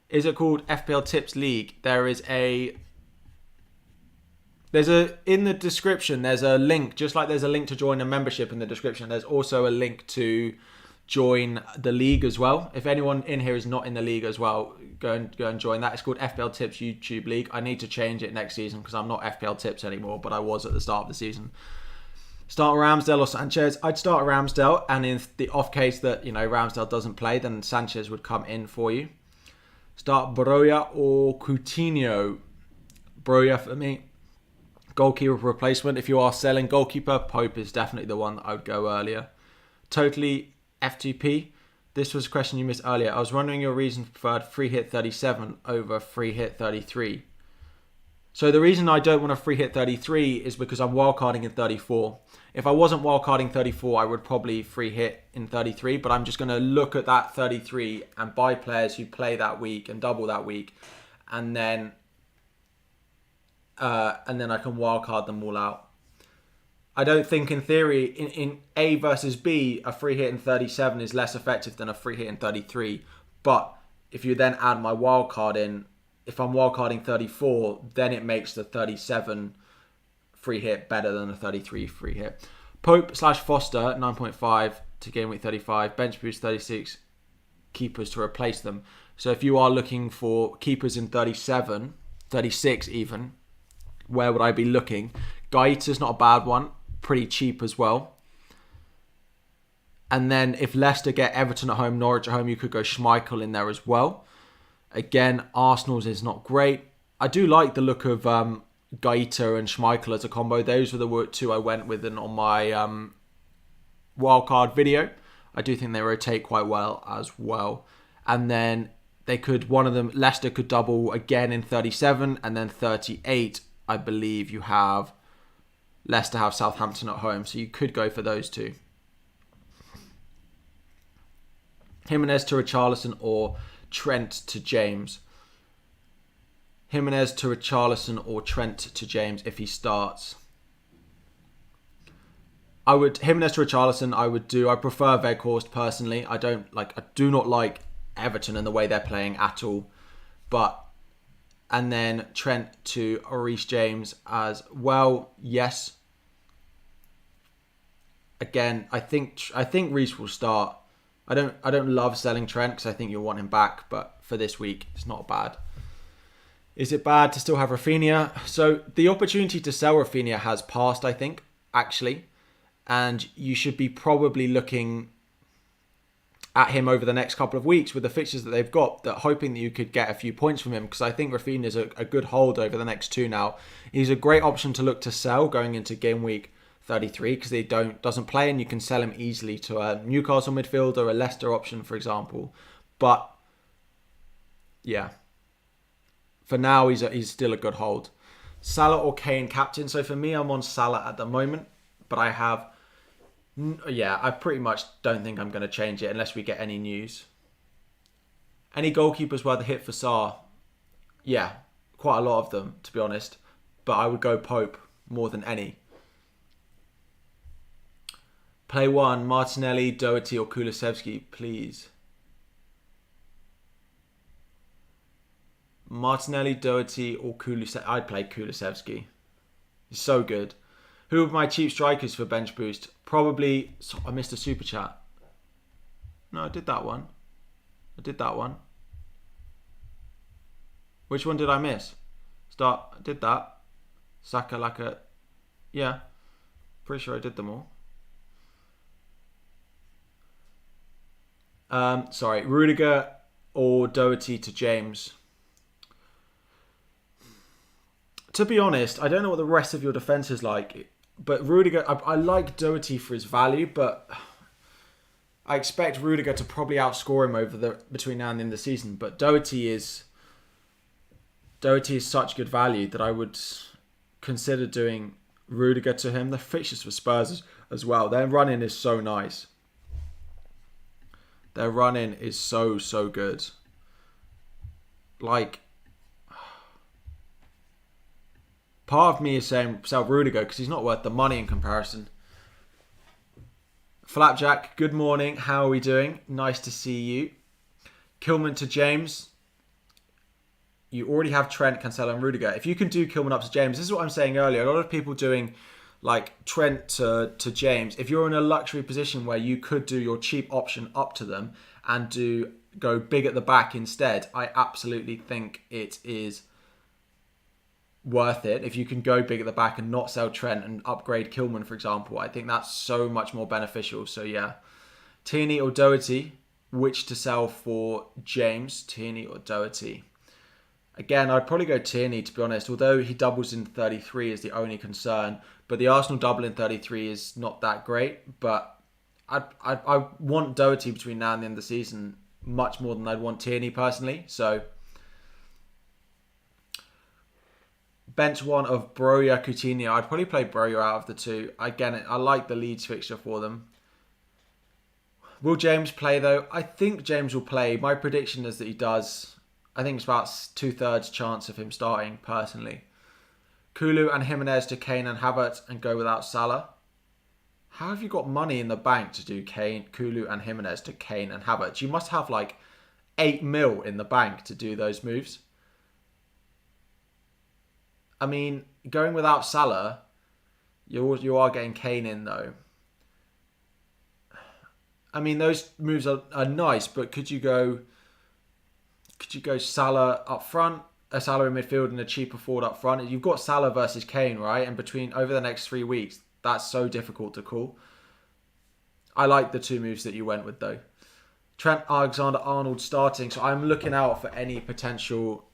Is it called FPL Tips League? There's in the description, there's a link. Just like there's a link to join a membership in the description, there's also a link to join the league as well. If anyone in here is not in the league as well, go and join that. It's called FPL Tips YouTube League. I need to change it next season because I'm not FPL Tips anymore, but I was at the start of the season. Start Ramsdale or Sanchez? I'd start Ramsdale, and in the off case that Ramsdale doesn't play, then Sanchez would come in for you. Start Broja or Coutinho? Broja for me. Goalkeeper replacement. If you are selling goalkeeper, Pope is definitely the one that I would go earlier. Totally FTP. This was a question you missed earlier. I was wondering your reason for preferred free hit 37 over free hit 33. So the reason I don't want a free hit 33 is because I'm wildcarding in 34. If I wasn't wildcarding 34, I would probably free hit in 33. But I'm just going to look at that 33 and buy players who play that week and double that week, and then I can wildcard them all out. I don't think, in theory, in A versus B, a free hit in 37 is less effective than a free hit in 33. But if you then add my wildcard in, if I'm wildcarding 34, then it makes the 37 free hit better than the 33 free hit. Pope/Foster, 9.5 to game week 35. Bench boost 36. Keepers to replace them. So if you are looking for keepers in 37, 36 even, where would I be looking? Gaeta's not a bad one. Pretty cheap as well. And then if Leicester get Everton at home, Norwich at home, you could go Schmeichel in there as well. Again, Arsenal's is not great. I do like the look of Gaeta and Schmeichel as a combo. Those were the two I went with on my wildcard video. I do think they rotate quite well as well. And then Leicester could double again in 37, and then 38, I believe you have Leicester have Southampton at home, so you could go for those two. Jimenez to Richarlison or Trent to James. Jimenez to Richarlison or Trent to James if he starts. Jimenez to Richarlison I would do. I prefer Weghorst personally. I do not like Everton and the way they're playing at all. And then Trent to Reece James as well. Yes. Again, I think Reece will start. I don't love selling Trent because I think you'll want him back, but for this week, it's not bad. Is it bad to still have Rafinha? So the opportunity to sell Rafinha has passed, I think, actually. And you should be probably looking at him over the next couple of weeks with the fixtures that they've got, hoping that you could get a few points from him, because I think Rafinha is a good hold over the next 2 now. He's a great option to look to sell going into game week 33 because he doesn't play, and you can sell him easily to a Newcastle midfielder or a Leicester option, for example. But yeah, for now he's still a good hold. Salah or Kane captain. So for me, I'm on Salah at the moment, but I pretty much don't think I'm going to change it unless we get any news. Any goalkeepers worth a hit for Saar? Yeah, quite a lot of them, to be honest. But I would go Pope more than any. Play 1, Martinelli, Doherty or Kulusevski, please. Martinelli, Doherty or Kulusevski. I'd play Kulusevski. He's so good. Who are my cheap strikers for bench boost? Probably... I missed a super chat. No, I did that one. Which one did I miss? I did that. Saka, Laka. Yeah. Pretty sure I did them all. Sorry. Rudiger or Doherty to James. To be honest, I don't know what the rest of your defence is like. But Rudiger, I like Doherty for his value, but I expect Rudiger to probably outscore him between now and the end of the season. But Doherty is such good value that I would consider doing Rudiger to him. The fixtures for Spurs as well. Their run-in is so nice. Their run-in is so good. Like, part of me is saying sell Rudiger because he's not worth the money in comparison. Flapjack, good morning. How are we doing? Nice to see you. Kilman to James. You already have Trent, Cancelo and Rudiger. If you can do Kilman up to James, this is what I'm saying earlier. A lot of people doing like Trent to James. If you're in a luxury position where you could do your cheap option up to them and go big at the back instead, I absolutely think it is worth it. If you can go big at the back and not sell Trent and upgrade Kilman, for example, I think that's so much more beneficial. So yeah, Tierney or Doherty, which to sell for James? Tierney or Doherty? Again, I'd probably go Tierney, to be honest, although he doubles in 33 is the only concern. But the Arsenal double in 33 is not that great. But I want Doherty between now and the end of the season much more than I'd want Tierney personally. So bench 1 of Broja, Coutinho. I'd probably play Broja out of the two. Again, I like the Leeds fixture for them. Will James play though? I think James will play. My prediction is that he does. I think it's about 2/3 chance of him starting, personally. Kulu and Jimenez to Kane and Havertz and go without Salah. How have you got money in the bank to do Kulu and Jimenez to Kane and Havertz? You must have like 8 mil in the bank to do those moves. I mean, going without Salah, you are getting Kane in though. I mean, those moves are nice, but could you go Salah up front, a Salah in midfield and a cheaper forward up front? You've got Salah versus Kane, right? And over the next 3 weeks, that's so difficult to call. I like the 2 moves that you went with though. Trent Alexander-Arnold starting, so I'm looking out for any potential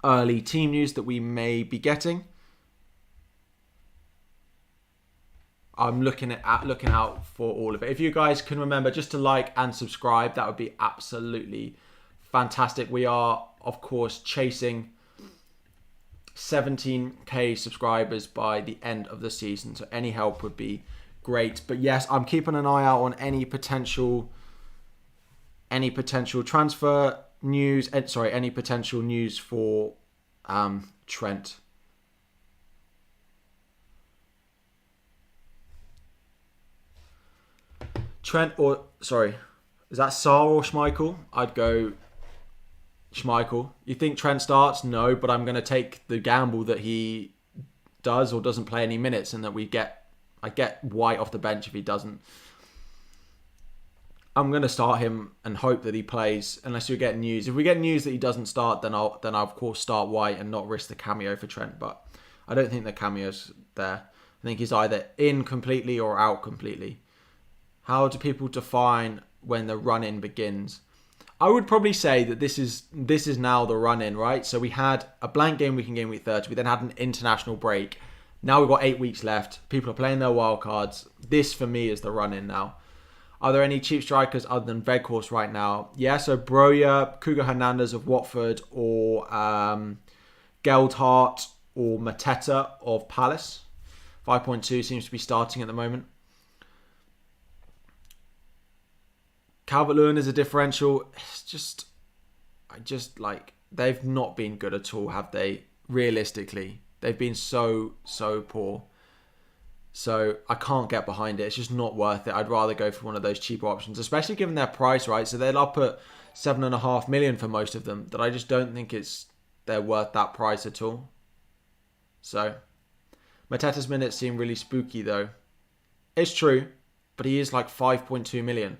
early team news that we may be getting. I'm looking out for all of it. If you guys can remember just to like and subscribe, that would be absolutely fantastic. We are, of course, chasing 17k subscribers by the end of the season, so any help would be great. But yes, I'm keeping an eye out on any potential transfer news. Any potential news for Trent. Trent or... Sorry. Is that Saar or Schmeichel? I'd go Schmeichel. You think Trent starts? No, but I'm going to take the gamble that he does or doesn't play any minutes and that I get White off the bench if he doesn't. I'm going to start him and hope that he plays unless we get news. If we get news that he doesn't start, then I'll of course start White and not risk the cameo for Trent. But I don't think the cameo's there. I think he's either in completely or out completely. How do people define when the run-in begins? I would probably say that this is now the run-in, right? So we had a blank game week in Game Week 30. We then had an international break. Now we've got 8 weeks left. People are playing their wildcards. This, for me, is the run-in now. Are there any cheap strikers other than Veghorst right now? Yeah, so Broja, Cougar Hernandez of Watford, or Geldhart or Mateta of Palace. 5.2 seems to be starting at the moment. Calvert-Lewin is a differential. They've not been good at all, have they? Realistically, they've been so poor. So I can't get behind it. It's just not worth it. I'd rather go for one of those cheaper options, especially given their price, right? So they're up at 7.5 million for most of them. That I just don't think they're worth that price at all. So Mateta's minutes seem really spooky though. It's true, but he is like 5.2 million.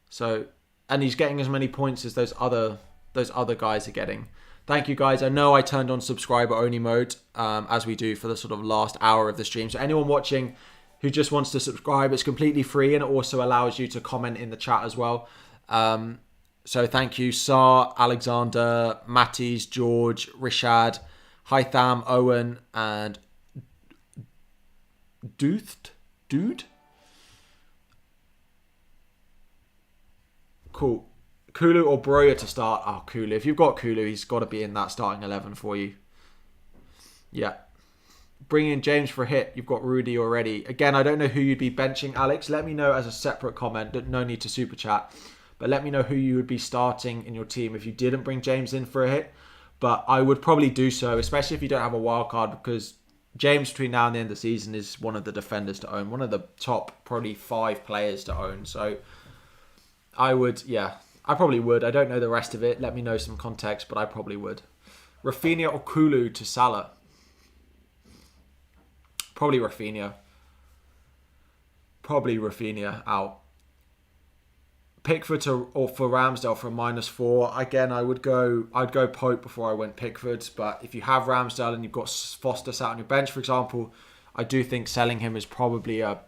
So, and he's getting as many points as those other guys are getting. Thank you guys. I know I turned on subscriber only mode as we do for the sort of last hour of the stream. So anyone watching who just wants to subscribe, it's completely free and it also allows you to comment in the chat as well. So thank you, Sar, Alexander, Matties, George, Rishad, Hytham, Owen, and Dude? Cool. Kulu or Broja to start? Oh, Kulu. If you've got Kulu, he's got to be in that starting 11 for you. Yeah. Bring in James for a hit. You've got Rudy already. Again, I don't know who you'd be benching, Alex. Let me know as a separate comment. No need to super chat. But let me know who you would be starting in your team if you didn't bring James in for a hit. But I would probably do so, especially if you don't have a wild card, because James between now and the end of the season is one of the defenders to own. One of the top probably 5 players to own. So I would, yeah. I probably would. I don't know the rest of it. Let me know some context, but I probably would. Rafinha or Kulu to Salah? Probably Rafinha. Probably Rafinha out. Pickford or for Ramsdale for a -4. Again, I'd go Pope before I went Pickford. But if you have Ramsdale and you've got Foster sat on your bench, for example, I do think selling him is probably a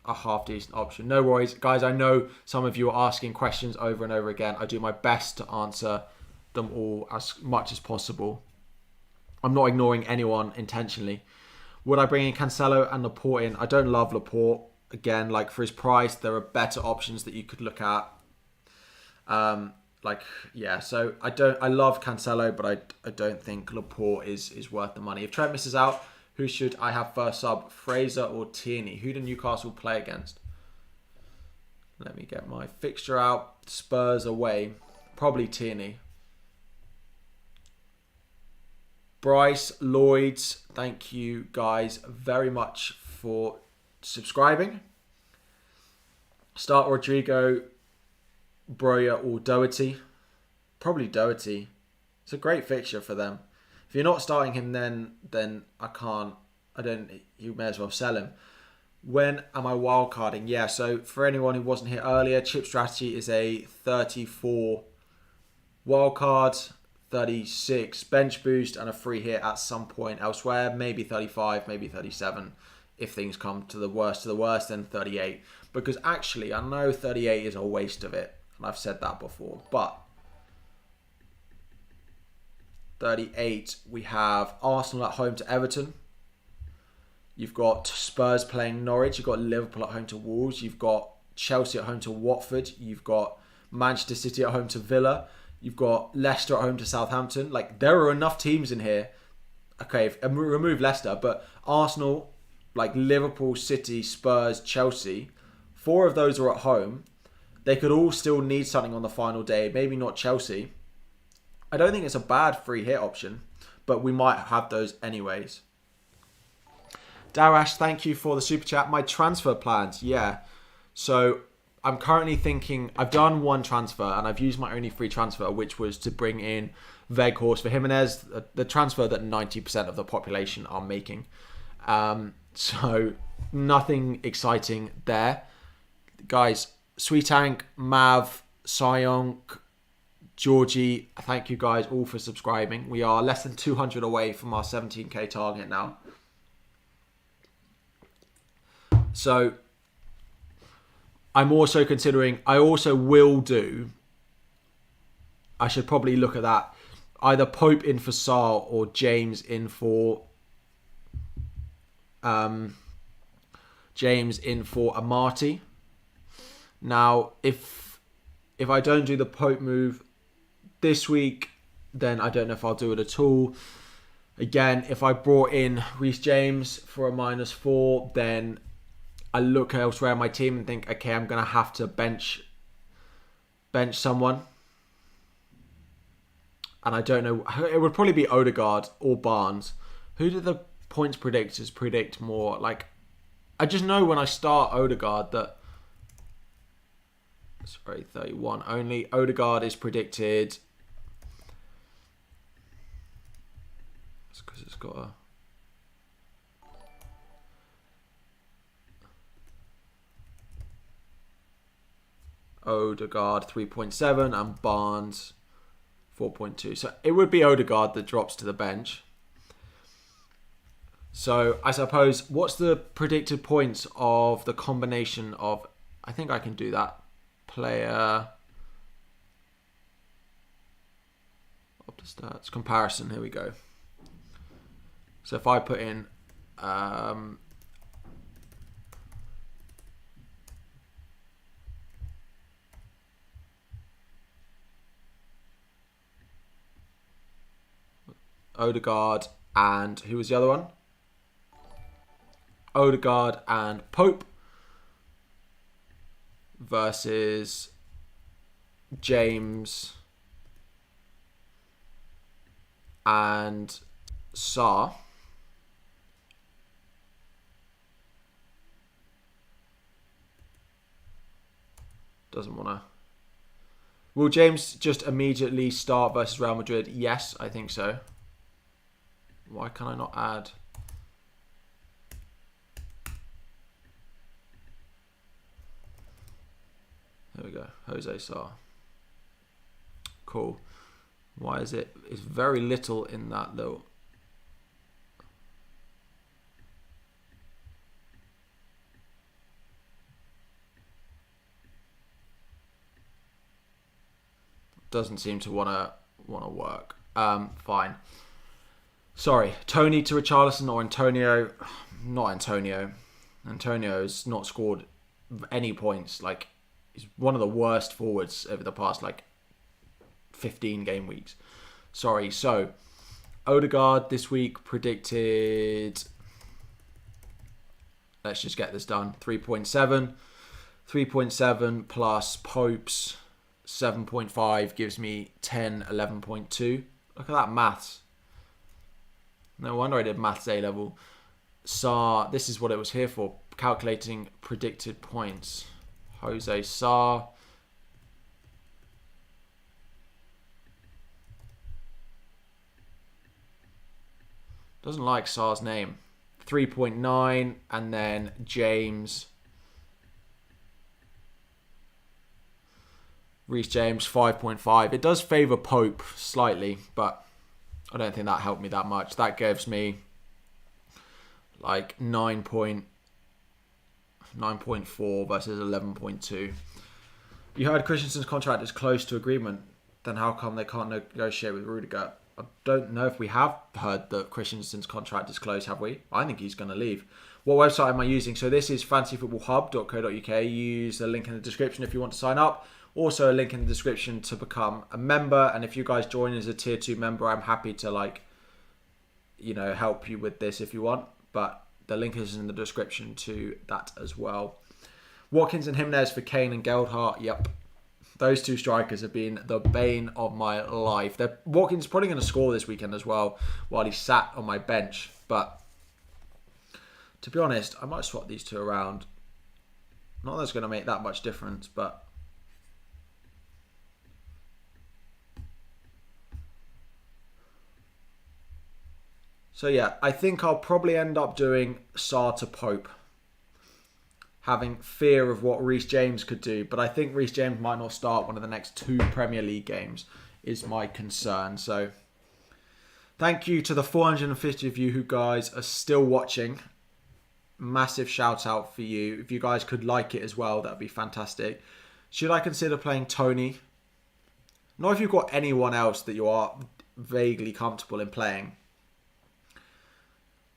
half-decent option. No worries. Guys, I know some of you are asking questions over and over again. I do my best to answer them all as much as possible. I'm not ignoring anyone intentionally. Would I bring in Cancelo and Laporte in? I don't love Laporte. Again, like for his price, there are better options that you could look at. So I love Cancelo, but I don't think Laporte is worth the money. If Trent misses out, who should I have first sub? Fraser or Tierney? Who do Newcastle play against? Let me get my fixture out. Spurs away. Probably Tierney. Bryce, Lloyds, thank you guys very much for subscribing. Start Rodrigo, Broja or Doherty. Probably Doherty. It's a great fixture for them. If you're not starting him, then you may as well sell him. When am I wildcarding? Yeah, so for anyone who wasn't here earlier, Chip Strategy is a 34 wildcard, 36 bench boost, and a free hit at some point elsewhere. Maybe 35, maybe 37. If things come to the worst, then 38. Because actually, I know 38 is a waste of it. And I've said that before. But 38, we have Arsenal at home to Everton. You've got Spurs playing Norwich. You've got Liverpool at home to Wolves. You've got Chelsea at home to Watford. You've got Manchester City at home to Villa. You've got Leicester at home to Southampton. Like, there are enough teams in here. Okay, remove Leicester, but Arsenal, like Liverpool, City, Spurs, Chelsea, 4 of those are at home. They could all still need something on the final day. Maybe not Chelsea. I don't think it's a bad free hit option, but we might have those anyways. Darash, thank you for the super chat. My transfer plans, yeah. So I'm currently thinking, I've done one transfer and I've used my only free transfer, which was to bring in Weghorst for Jimenez, the transfer that 90% of the population are making. So nothing exciting there. Guys, Sweetank, Mav, Sayonk, Georgie, thank you guys all for subscribing. We are less than 200 away from our 17k target now. So I'm also considering, I should probably look at that. Either Pope in for Sar or James in for Amati. Now, if I don't do the Pope move this week, then I don't know if I'll do it at all. Again, if I brought in Reece James for a -4, then I look elsewhere in my team and think, okay, I'm going to have to bench someone. And I don't know. It would probably be Odegaard or Barnes. Who do the points predictors predict more? Like, I just know when I start Odegaard that... Sorry, 31 only. Odegaard is predicted... It's because it's got a... Odegaard 3.7 and Barnes 4.2. So it would be Odegaard that drops to the bench. So I suppose, what's the predicted points of the combination of... I think I can do that. Player... Up to stats. Comparison, here we go. So if I put in... Odegaard and who was the other one? Odegaard and Pope versus James and Sarr. Doesn't want to. Will James just immediately start versus Real Madrid? Yes, I think so. Why can I not add? There we go. Jose Sarr. Cool. Why is it? It's very little in that little. Doesn't seem to wanna work. Fine. Sorry, Tony to Richarlison or Antonio? Not Antonio. Antonio's not scored any points. Like, he's one of the worst forwards over the past 15 game weeks. Sorry. So Odegaard this week predicted. Let's just get this done. 3.7. 3.7 plus Pope's 7.5 gives me 10, 11.2. Look at that maths. No wonder I did maths A level. Sarr, this is what it was here for. Calculating predicted points. Jose Sarr. Doesn't like Sarr's name. 3.9 and then James. Reece James 5.5. It does favour Pope slightly, but I don't think that helped me that much. That gives me 9.4 versus 11.2. You heard Christensen's contract is close to agreement. Then how come they can't negotiate with Rudiger? I don't know if we have heard that Christensen's contract is close, have we? I think he's going to leave. What website am I using? So this is fantasyfootballhub.co.uk. Use the link in the description if you want to sign up. Also a link in the description to become a member. And if you guys join as a tier 2 member, I'm happy to help you with this if you want. But the link is in the description to that as well. Watkins and Jimenez for Kane and Geldhart. Yep. Those two strikers have been the bane of my life. Watkins probably going to score this weekend as well while he sat on my bench. But to be honest, I might swap these two around. Not that it's going to make that much difference, but... So yeah, I think I'll probably end up doing Sarr to Pope. Having fear of what Reece James could do. But I think Reece James might not start one of the next 2 Premier League games is my concern. So thank you to the 450 of you who guys are still watching. Massive shout out for you. If you guys could like it as well, that would be fantastic. Should I consider playing Tony? Not if you've got anyone else that you are vaguely comfortable in playing.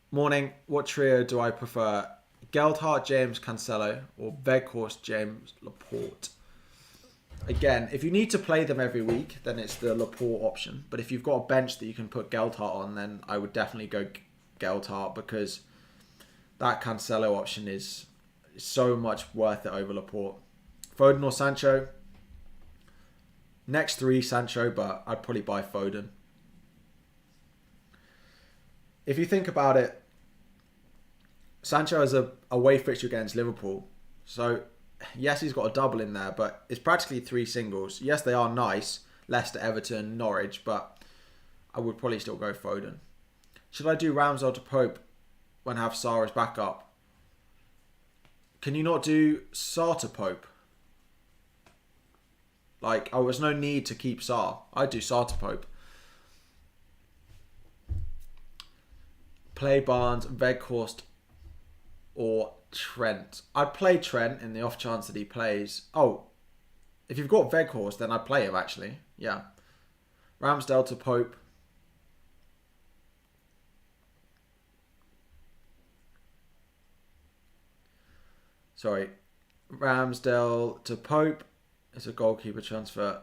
Morning. What trio do I prefer? Geldhart, James, Cancelo, or Weghorst, James, Laporte. Again, if you need to play them every week, then it's the Laporte option. But if you've got a bench that you can put Geldhart on, then I would definitely go Geldhart, because that Cancelo option is so much worth it over Laporte. Foden or Sancho? Next 3, Sancho, but I'd probably buy Foden. If you think about it, Sancho has a away fixture against Liverpool. So, yes, he's got a double in there, but it's practically 3 singles. Yes, they are nice. Leicester, Everton, Norwich, but I would probably still go Foden. Should I do Ramsdale to Pope when I have Sarr as backup? Can you not do Sarr to Pope? Like, oh, there's no need to keep Sarr. I'd do Sarr to Pope. Play Barnes, Weghorst, or Trent. I'd play Trent in the off chance that he plays. Oh, if you've got Weghorst, then I'd play him actually. Yeah. Ramsdale to Pope. Sorry. Ramsdale to Pope. It's a goalkeeper transfer.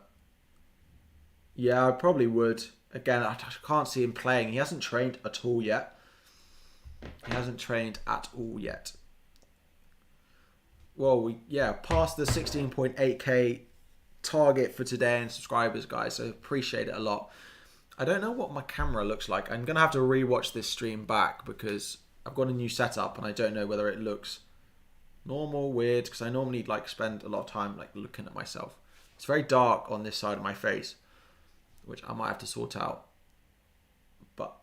Yeah, I probably would. Again, I can't see him playing. He hasn't trained at all yet. He hasn't trained at all yet. Well, past the 16.8k target for today in subscribers, guys. So appreciate it a lot. I don't know what my camera looks like. I'm going to have to rewatch this stream back because I've got a new setup and I don't know whether it looks normal, weird, because I normally spend a lot of time looking at myself. It's very dark on this side of my face, which I might have to sort out. But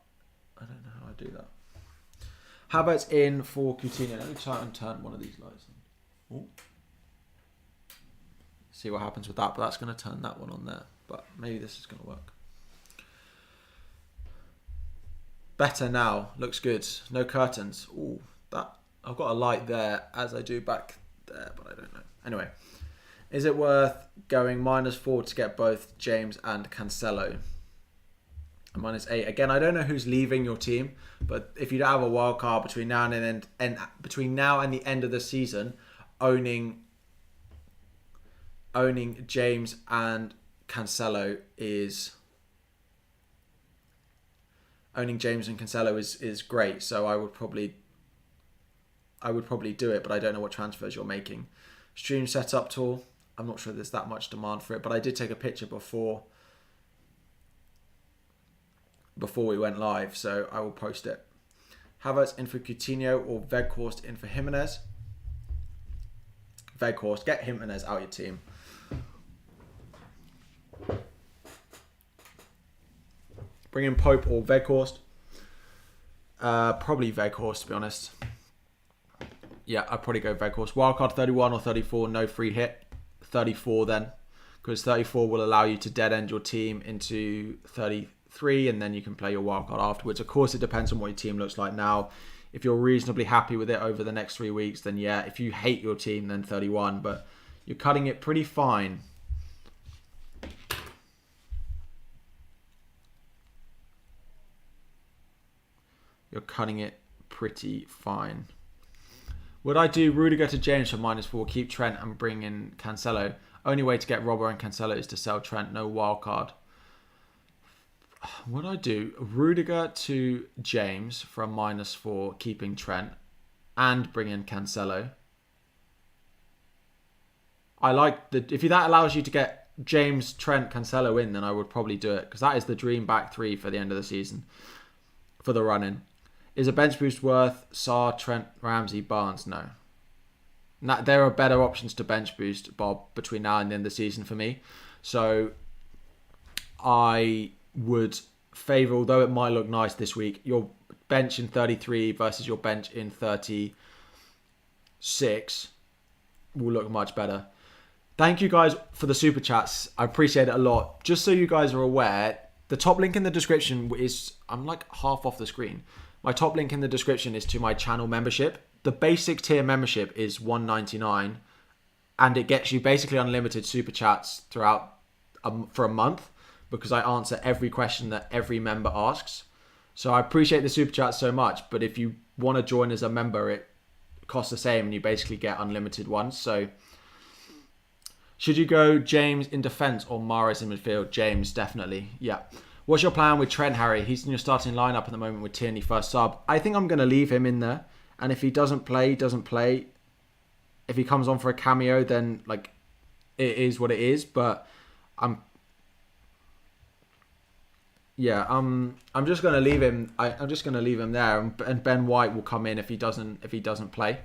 I don't know how I do that. Havertz in for Coutinho. Let me try and turn one of these lights on. Ooh. See what happens with that, but that's going to turn that one on there. But maybe this is going to work. Better now. Looks good. No curtains. Ooh, that I've got a light there as I do back there, but I don't know. Anyway, is it worth going -4 to get both James and Cancelo? -8. Again, I don't know who's leaving your team, but if you don't have a wild card between now and between now and the end of the season, owning James and Cancelo is great. So I would probably do it, but I don't know what transfers you're making. Stream setup tool. I'm not sure there's that much demand for it, but I did take a picture before we went live, so I will post it. Havertz in for Coutinho or Weghorst in for Jimenez? Weghorst, get Jimenez out of your team. Bring in Pope or Weghorst? Probably Weghorst, to be honest. Yeah, I'd probably go Weghorst. Wildcard 31 or 34, no free hit. 34 then, because 34 will allow you to dead end your team into 33, and then you can play your wildcard afterwards. Of course, it depends on what your team looks like now. If you're reasonably happy with it over the next 3 weeks, then yeah. If you hate your team, then 31, but you're cutting it pretty fine. You're cutting it pretty fine. Would I do Rudiger to James for -4, keep Trent and bring in Cancelo? Only way to get Robbo and Cancelo is to sell Trent, no wildcard. Would I do Rudiger to James for a -4, keeping Trent, and bring in Cancelo? I like if that allows you to get James, Trent, Cancelo in, then I would probably do it, because that is the dream back three for the end of the season, for the run-in. Is a bench boost worth Sarr, Trent, Ramsey, Barnes? No. Now, there are better options to bench boost, Bob, between now and the end of the season for me. So I would favour, although it might look nice this week, your bench in 33 versus your bench in 36 will look much better. Thank you guys for the super chats. I appreciate it a lot. Just so you guys are aware, the top link in the description is, I'm like half off the screen. My top link in the description is to my channel membership. The basic tier membership is $1.99 and it gets you basically unlimited super chats throughout for a month because I answer every question that every member asks. So I appreciate the super chats so much, but if you want to join as a member, it costs the same and you basically get unlimited ones. So should you go James in defence or Mahrez in midfield? James, definitely. Yeah. What's your plan with Trent, Harry? He's in your starting lineup at the moment with Tierney first sub. I think I'm going to leave him in there. And if he doesn't play, he doesn't play. If he comes on for a cameo, then like it is what it is. But I'm just going to leave him. I'm just going to leave him there, and Ben White will come in if he doesn't play.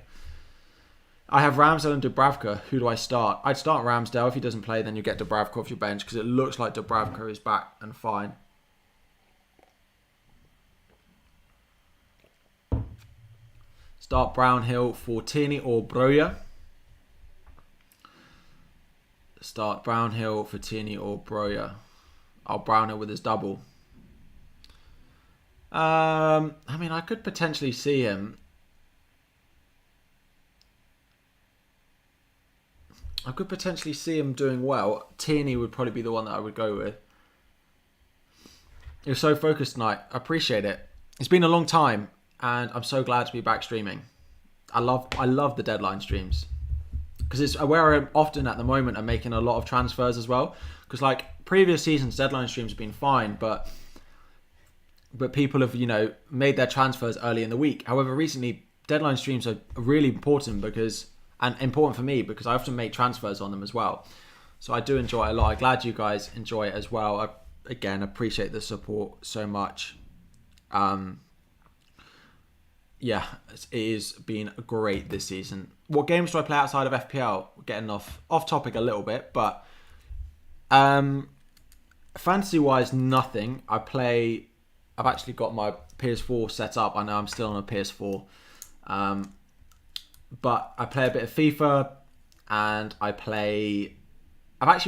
I have Ramsdale and Dubravka. Who do I start? I'd start Ramsdale. If he doesn't play, then you get Dubravka off your bench because it looks like Dubravka is back and fine. Start Brownhill for Tierney or Broja. Start Brownhill for Tierney or Broja. Oh, Brownhill with his double. I mean, I could potentially see him. I could potentially see him doing well. Tierney would probably be the one that I would go with. You're so focused tonight. I appreciate it. It's been a long time, and I'm so glad to be back streaming. I love the deadline streams because it's where I'm often at the moment. I'm making a lot of transfers as well. Because like previous seasons, deadline streams have been fine, but people have made their transfers early in the week. However, recently deadline streams are really important and important for me because I often make transfers on them as well. So I do enjoy it a lot. I'm glad you guys enjoy it as well. I, again, appreciate the support so much. Yeah, it has been great this season. What games do I play outside of FPL? We're getting off topic a little bit, but fantasy-wise, nothing. I've actually got my PS4 set up. I know I'm still on a PS4. But I play a bit of FIFA and I've actually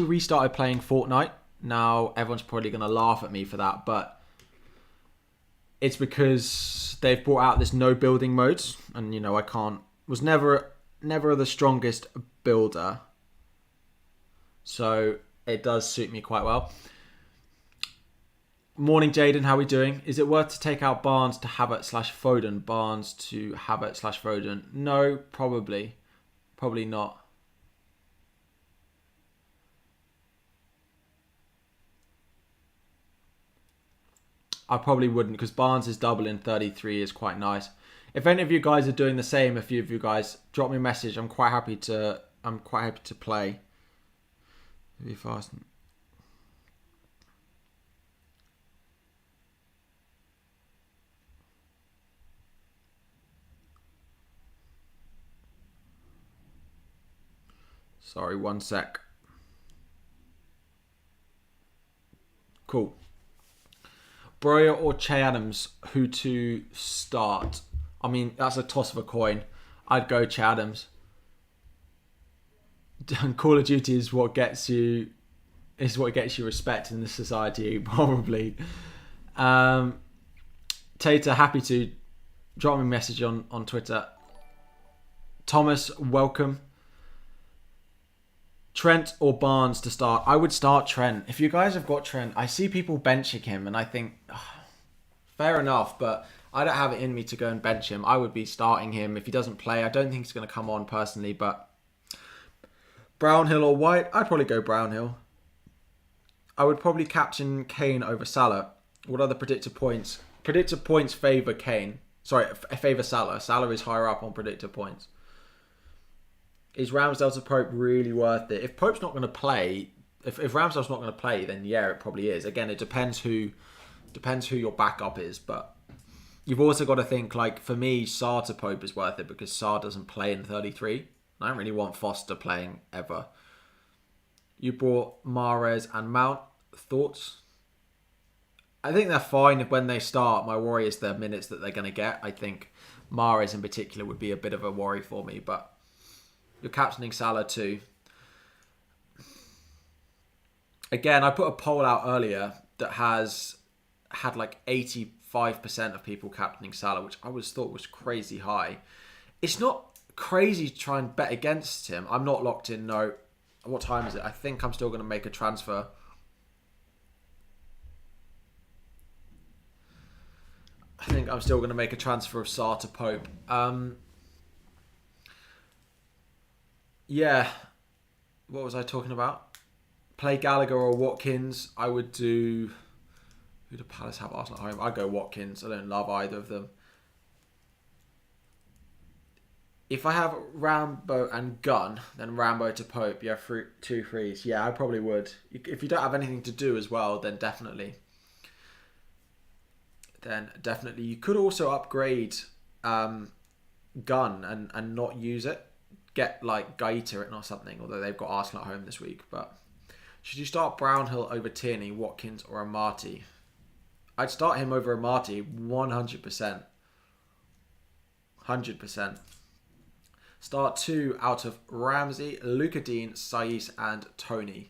restarted playing Fortnite. Now everyone's probably going to laugh at me for that, but it's because they've brought out this no building mode and was never the strongest builder. So it does suit me quite well. Morning, Jaden. How are we doing? Is it worth to take out Barnes to Havertz/Foden? Barnes to Havertz/Foden? No, probably. Probably not. I probably wouldn't because Barnes' double in 33 is quite nice. If any of you guys are doing the same, a few of you guys, drop me a message. I'm quite happy to play. Be fast. Sorry, one sec. Cool. Broja or Che Adams, who to start? I mean, that's a toss of a coin. I'd go Che Adams. Call of Duty is what gets you respect in this society, probably. Tata, happy to drop me a message on Twitter. Thomas, welcome. Trent or Barnes to start? I would start Trent. If you guys have got Trent, I see people benching him and I think, fair enough, but I don't have it in me to go and bench him. I would be starting him if he doesn't play. I don't think he's going to come on personally, but Brownhill or White? I'd probably go Brownhill. I would probably captain Kane over Salah. What are the predicted points? Predicted points favour Kane. Sorry, favour Salah. Salah is higher up on predicted points. Is Ramsdale to Pope really worth it? If Pope's not going to play, if Ramsdale's not going to play, then yeah, it probably is. Again, it depends who your backup is, but you've also got to think, like, for me, Sarr to Pope is worth it because Sarr doesn't play in 33. I don't really want Foster playing ever. You brought Mahrez and Mount. Thoughts? I think they're fine when they start. My worry is the minutes that they're going to get. I think Mahrez in particular would be a bit of a worry for me. But you're captaining Salah too. Again, I put a poll out earlier that has had like 85% of people captaining Salah, which I thought was crazy high. It's not crazy to try and bet against him. I'm not locked in. No. What time is it? I think I'm still going to make a transfer. I think I'm still going to make a transfer of Sarr to Pope. Yeah. What was I talking about? Play Gallagher or Watkins. I would do... Who do Palace have Arsenal at home? I'd go Watkins. I don't love either of them. If I have Rambo and Gunn, then Rambo to Pope. Yeah, 2 threes. Yeah, I probably would. If you don't have anything to do as well, then definitely. You could also upgrade Gunn and not use it. Get like Gaeta or something, although they've got Arsenal at home this week. But should you start Brownhill over Tierney, Watkins or Amati? I'd start him over Amati 100%. 100%. Start 2 out of Ramsey, Luka Dean, Saiss and Tony.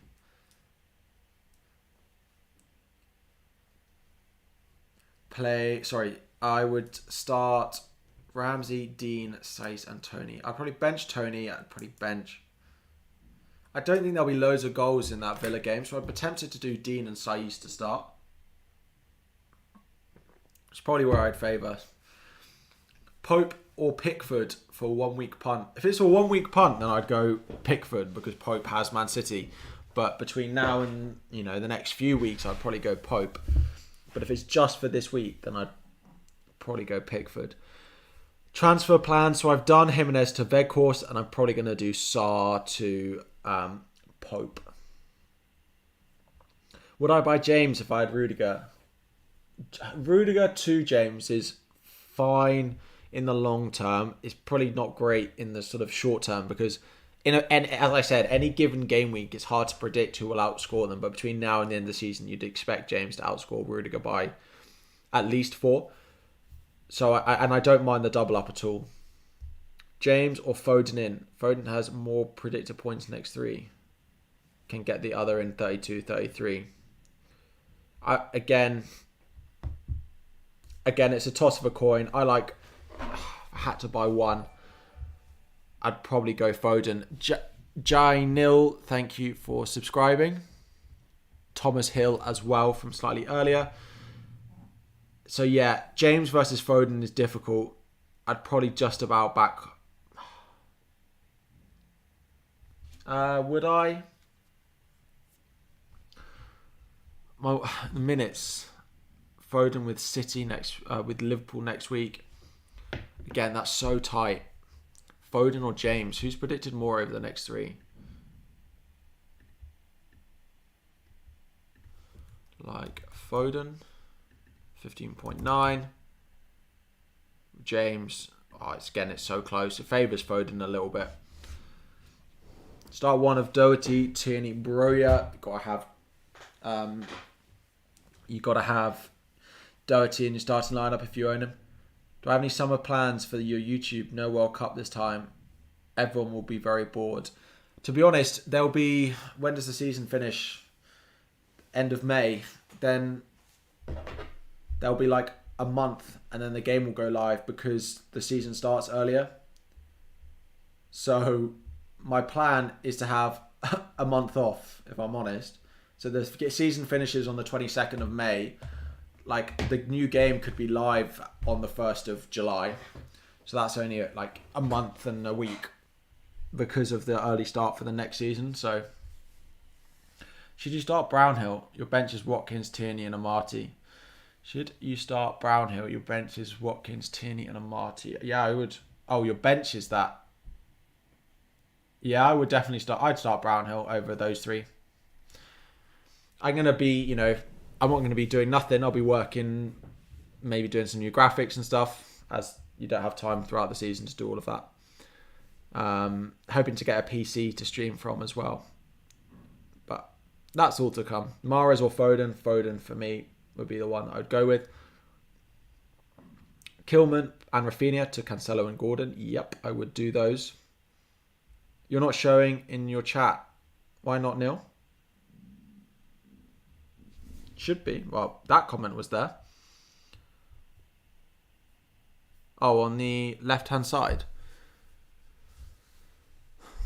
I would start Ramsey, Dean, Saiss and Tony. I'd probably bench Tony. I don't think there'll be loads of goals in that Villa game, so I'd be tempted to do Dean and Saiss to start. It's probably where I'd favour. Pope or Pickford for 1 week punt. If it's a 1 week punt, then I'd go Pickford because Pope has Man City. But between now and the next few weeks, I'd probably go Pope. But if it's just for this week, then I'd probably go Pickford. Transfer plans. So I've done Jimenez to Weghorst, and I'm probably going to do Sarr to Pope. Would I buy James if I had Rudiger? Rudiger to James is fine in the long term. It's probably not great in the sort of short term because, and as I said, any given game week, it's hard to predict who will outscore them. But between now and the end of the season, you'd expect James to outscore Rudiger by at least 4. So I don't mind the double up at all. James or Foden in. Foden has more predicted points next 3. Can get the other in 32, 33. Again, it's a toss of a coin. I had to buy one. I'd probably go Foden. Jaël, thank you for subscribing. Thomas Hill as well from slightly earlier. So yeah, James versus Foden is difficult. I'd probably just about back. Would I? The minutes. Foden with City with Liverpool next week. Again, that's so tight. Foden or James? Who's predicted more over the next 3? Foden, 15.9. James, it's so close. It favours Foden a little bit. Start 1 of Doherty, Tierney, Broja. You got to have Doherty in your starting lineup if you own him. Do I have any summer plans for your YouTube? No World Cup this time. Everyone will be very bored. To be honest, there'll be... When does the season finish? End of May. Then there'll be a month and then the game will go live because the season starts earlier. So my plan is to have a month off, if I'm honest. So the season finishes on the 22nd of May. The new game could be live on the 1st of July. So that's only a month and a week because of the early start for the next season. So should you start Brownhill? Your bench is Watkins, Tierney and Amati. Should you start Brownhill? Your bench is Watkins, Tierney and Amati. Yeah, I would. Oh, your bench is that. Yeah, I would definitely start. I'd start Brownhill over those 3. I'm going to be, I'm not going to be doing nothing. I'll be working, maybe doing some new graphics and stuff, as you don't have time throughout the season to do all of that. Hoping to get a PC to stream from as well. But that's all to come. Mahrez or Foden. Foden for me would be the one I would go with. Kilman and Rafinha to Cancelo and Gordon. Yep, I would do those. You're not showing in your chat. Why not, Neil? Should be. Well, that comment was there. Oh, on the left-hand side.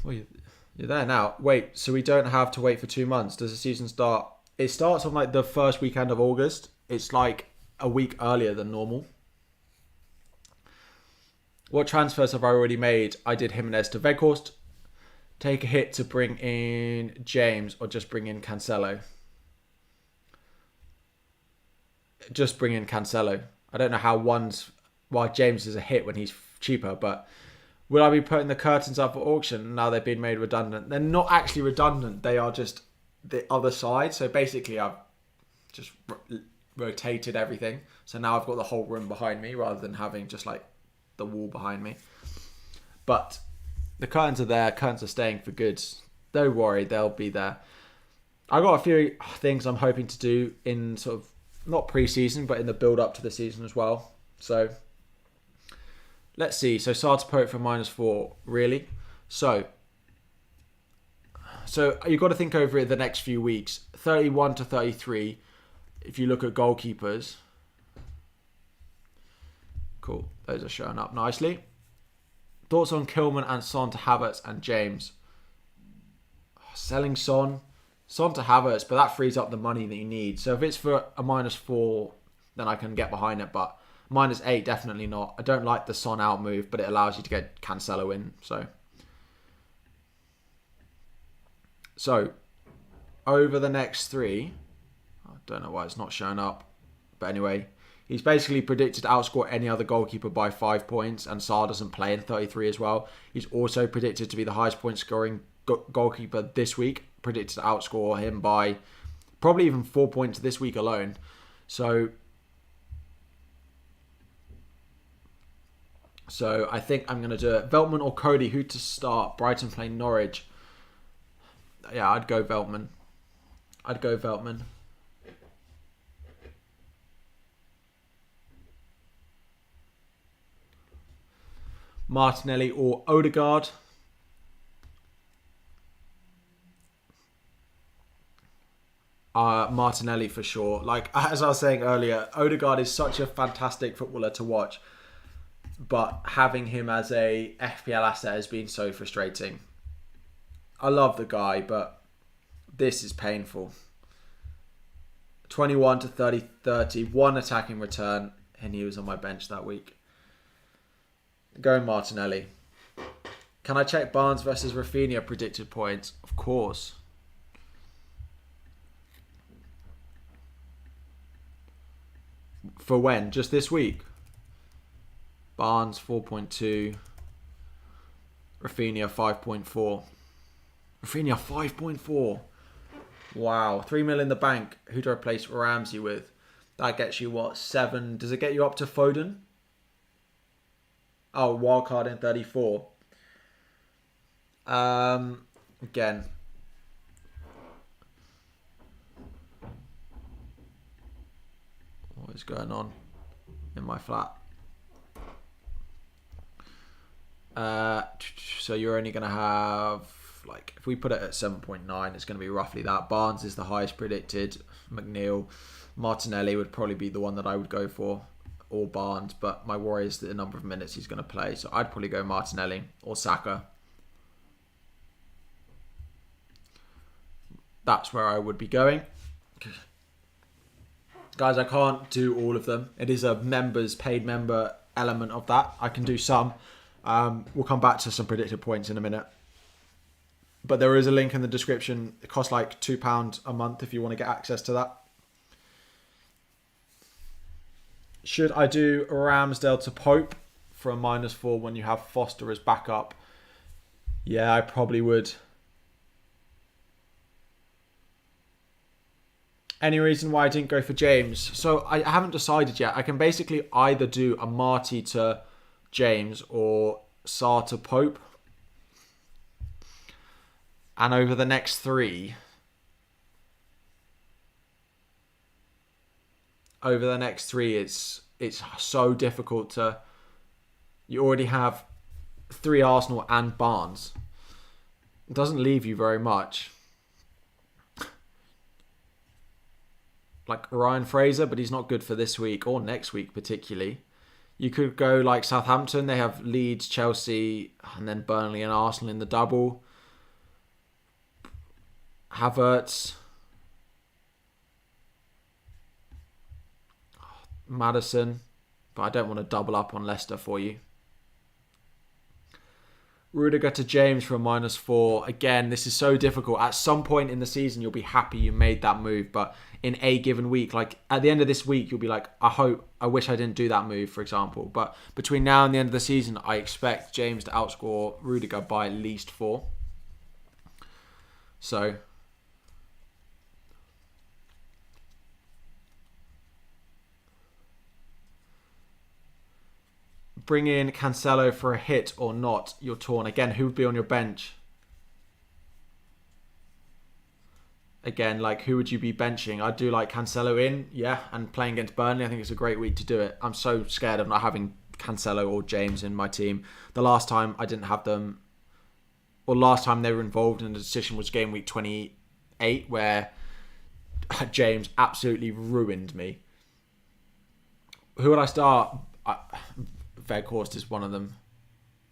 Well, you're there now. Wait, so we don't have to wait for 2 months. Does the season start? It starts on like the first weekend of August. It's like a week earlier than normal. What transfers have I already made? I did Jimenez to Weghorst. Take a hit to bring in James or just bring in Cancelo? Just bring in Cancelo. I don't know how why James is a hit when he's cheaper, but will I be putting the curtains up for auction now they've been made redundant? They're not actually redundant. They are just the other side. So basically I've just rotated everything. So now I've got the whole room behind me rather than having just like the wall behind me. But the curtains are there. Curtains are staying for good. Don't worry, they'll be there. I've got a few things I'm hoping to do in sort of, not pre-season, but in the build-up to the season as well. So, let's see. So, Sarr to Pope for -4. Really? So you've got to think over it the next few weeks. 31 to 33, if you look at goalkeepers. Cool. Those are showing up nicely. Thoughts on Kilman and Son to Havertz and James? Selling Son to Havertz, but that frees up the money that you need. So if it's for a -4, then I can get behind it. But -8, definitely not. I don't like the Son out move, but it allows you to get Cancelo in. So over the next 3, I don't know why it's not showing up. But anyway, he's basically predicted to outscore any other goalkeeper by 5 points, and Sarr doesn't play in 33 as well. He's also predicted to be the highest point scoring goalkeeper this week, predicted to outscore him by probably even 4 points this week alone. So I think I'm going to do it. Veltman or Cody, who to start? Brighton playing Norwich. Yeah, I'd go Veltman. Martinelli or Odegaard. Martinelli for sure. Like, as I was saying earlier, Odegaard is such a fantastic footballer to watch. But having him as a FPL asset has been so frustrating. I love the guy, but this is painful. 21 to 30, 1 attacking return, and he was on my bench that week. Going Martinelli. Can I check Barnes versus Rafinha predicted points? Of course. For when? Just this week? Barnes 4.2. Rafinha 5.4. Rafinha 5.4. Wow. 3 mil in the bank. Who to replace Ramsey with? That gets you what? 7. Does it get you up to Foden? Oh, wildcard in 34. Again. What is going on in my flat? So you're only going to have, like, if we put it at 7.9, it's going to be roughly that. Barnes is the highest predicted. McNeil, Martinelli would probably be the one that I would go for, or Barnes, but my worry is the number of minutes he's going to play. So I'd probably go Martinelli or Saka. That's where I would be going. Guys, I can't do all of them. It is a paid member element of that. I can do some. We'll come back to some predicted points in a minute. But there is a link in the description. It costs like £2 a month if you want to get access to that. Should I do Ramsdale to Pope for a -4 when you have Foster as backup? Yeah, I probably would. Any reason why I didn't go for James? So I haven't decided yet. I can basically either do a Marty to James or Sarr to Pope. And over the next three, it's so difficult to... You already have 3 Arsenal and Barnes. It doesn't leave you very much. Like Ryan Fraser, but he's not good for this week or next week particularly. You could go like Southampton. They have Leeds, Chelsea, and then Burnley and Arsenal in the double. Havertz, Maddison, but I don't want to double up on Leicester for you. Rudiger to James for a -4. Again, this is so difficult. At some point in the season, you'll be happy you made that move. But in a given week, like at the end of this week, you'll be like, I wish I didn't do that move, for example. But between now and the end of the season, I expect James to outscore Rudiger by at least 4. So... bring in Cancelo for a hit or not, you're torn. Again, who would be on your bench? Again, like, who would you be benching? I'd do, like, Cancelo in, yeah, and playing against Burnley. I think it's a great week to do it. I'm so scared of not having Cancelo or James in my team. The last time I didn't have them, or last time they were involved in the decision was game week 28, where James absolutely ruined me. Who would I start? Weghorst is one of them.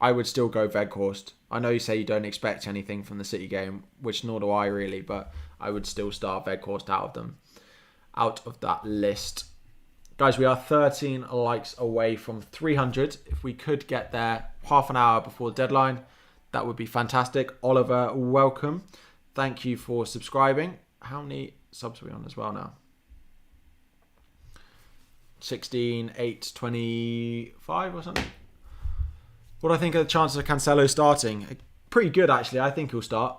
I would still go Weghorst. I know you say you don't expect anything from the City game, which nor do I really, but I would still start Weghorst out of that list. Guys, we are 13 likes away from 300. If we could get there half an hour before the deadline, that would be fantastic. Oliver, welcome. Thank you for subscribing. How many subs are we on as well now? 16, 8, 25 or something. What do I think of the chances of Cancelo starting? Pretty good, actually. I think he'll start.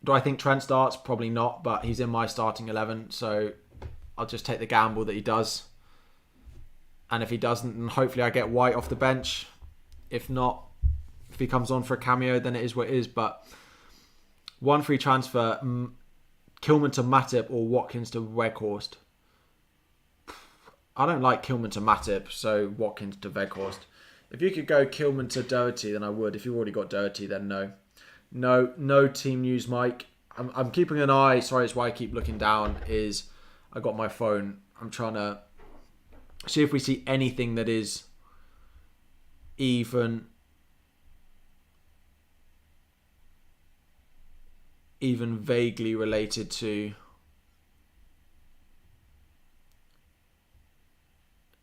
Do I think Trent starts? Probably not, but he's in my starting 11, so I'll just take the gamble that he does. And if he doesn't, then hopefully I get White off the bench. If not, if he comes on for a cameo, then it is what it is. But one free transfer, Kilman to Matip or Watkins to Weghorst. I don't like Kilman to Matip, so Watkins to Weghorst. If you could go Kilman to Doherty, then I would. If you've already got Doherty, then no. No team news, Mike. I'm keeping an eye. Sorry, it's why I keep looking down. Is I got my phone. I'm trying to see if we see anything that is even vaguely related to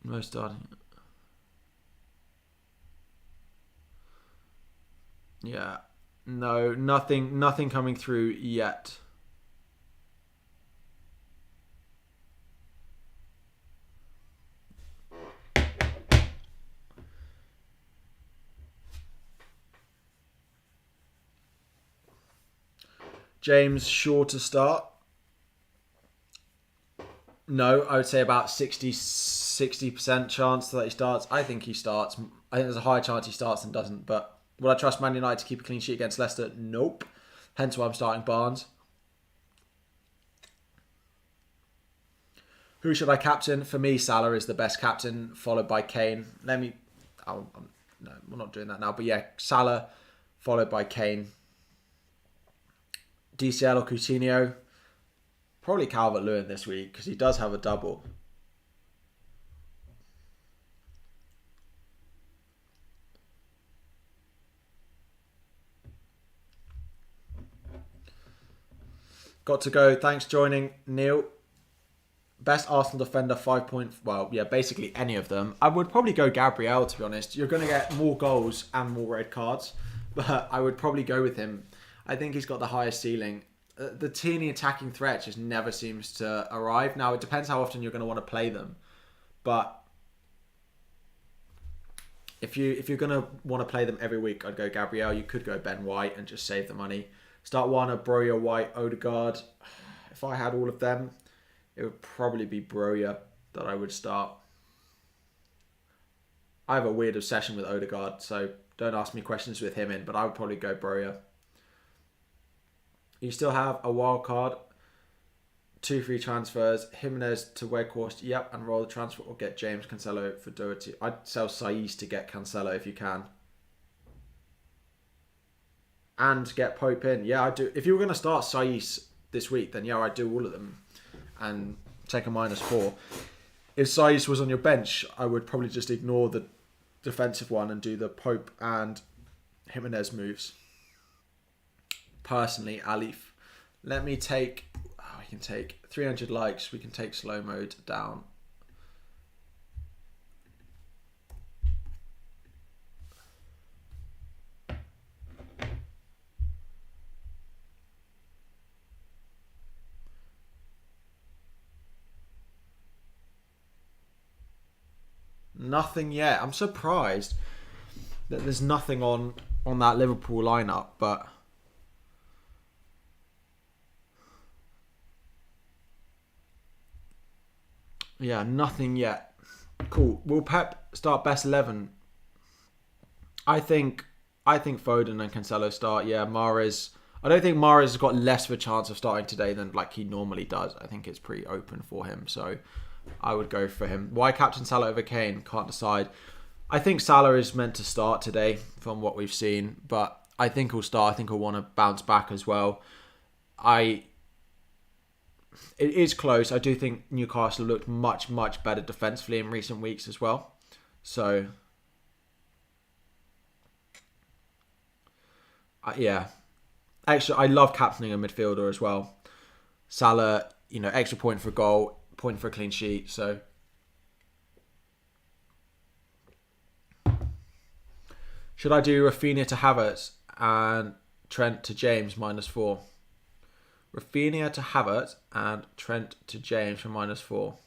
no starting. Yeah. No, nothing coming through yet. James sure to start. No, I would say about 60% chance that he starts. I think he starts. I think there's a higher chance he starts than doesn't, but would I trust Man United to keep a clean sheet against Leicester? Nope. Hence why I'm starting Barnes. Who should I captain? For me, Salah is the best captain, followed by Kane. No, we're not doing that now. But yeah, Salah, followed by Kane. DCL or Coutinho? Probably Calvert-Lewin this week, because he does have a double. Got to go. Thanks joining, Neil. Best Arsenal defender, 5 point... Well, yeah, basically any of them. I would probably go Gabriel, to be honest. You're going to get more goals and more red cards. But I would probably go with him. I think he's got the highest ceiling. The teeny attacking threat just never seems to arrive. Now, it depends how often you're going to want to play them. But if you're going to want to play them every week, I'd go Gabriel. You could go Ben White and just save the money. Start Warner, Broja, White, Odegaard. If I had all of them, it would probably be Broja that I would start. I have a weird obsession with Odegaard, so don't ask me questions with him in, but I would probably go Broja. You still have a wild card, 2 free transfers, Jimenez to Weghorst, yep, and roll the transfer or get James Cancelo for Doherty. I'd sell Saiz to get Cancelo if you can. And get Pope in. Yeah, I do. If you were going to start Saiz this week, then yeah, I'd do all of them and take a -4. If Saiz was on your bench, I would probably just ignore the defensive one and do the Pope and Jimenez moves. Personally, Alif. Let me take... Oh, we can take 300 likes. We can take slow mode down. Nothing yet. I'm surprised that there's nothing on that Liverpool lineup, but yeah, nothing yet. Cool. Will Pep start best 11? I think Foden and Cancelo start. Yeah, Mahrez. I don't think Mahrez has got less of a chance of starting today than like he normally does. I think it's pretty open for him, so I would go for him. Why captain Salah over Kane? Can't decide. I think Salah is meant to start today from what we've seen, but I think he'll start. I think he'll want to bounce back as well. It is close. I do think Newcastle looked much, much better defensively in recent weeks as well. So, yeah. Actually, I love captaining a midfielder as well. Salah, extra point for a goal, point for a clean sheet. So, should I do Rafinha to Havertz and Trent to James -4? Rafinha to Havertz and Trent to James for -4.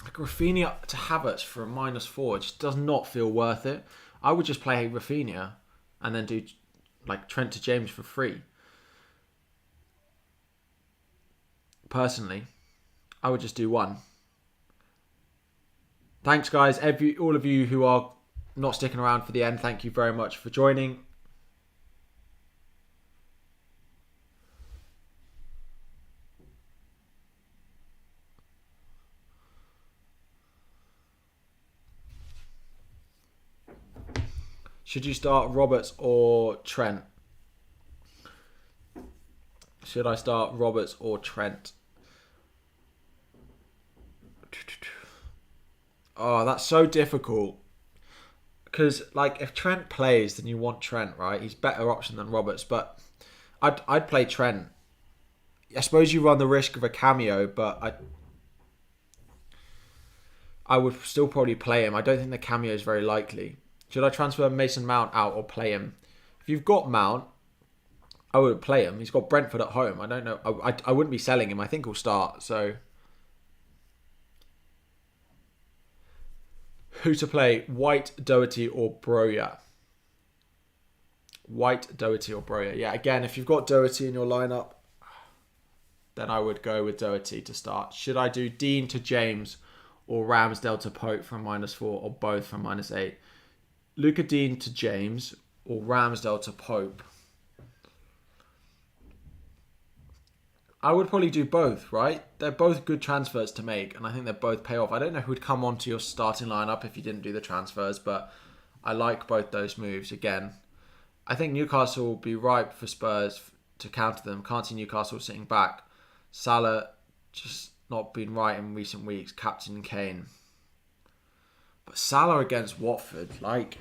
Like Rafinha to Havertz for a -4 just does not feel worth it. I would just play Rafinha and then do like Trent to James for free. Personally, I would just do one. Thanks, guys. All of you who are not sticking around for the end, thank you very much for joining. Should you start Roberts or Trent? Should I start Roberts or Trent? Oh, that's so difficult. Because, like, if Trent plays, then you want Trent, right? He's a better option than Roberts. But I'd play Trent. I suppose you run the risk of a cameo, but I would still probably play him. I don't think the cameo is very likely. Should I transfer Mason Mount out or play him? If you've got Mount, I would play him. He's got Brentford at home. I don't know. I wouldn't be selling him. I think he'll start. So, who to play? White, Doherty, or Broja? White, Doherty, or Broja? Yeah, again, if you've got Doherty in your lineup, then I would go with Doherty to start. Should I do Dean to James or Ramsdale to Pope from -4 or both from -8? Luca Dean to James or Ramsdale to Pope? I would probably do both, right? They're both good transfers to make, and I think they both pay off. I don't know who would come onto your starting lineup if you didn't do the transfers, but I like both those moves. Again, I think Newcastle will be ripe for Spurs to counter them. Can't see Newcastle sitting back. Salah just not been right in recent weeks. Captain Kane. But Salah against Watford, like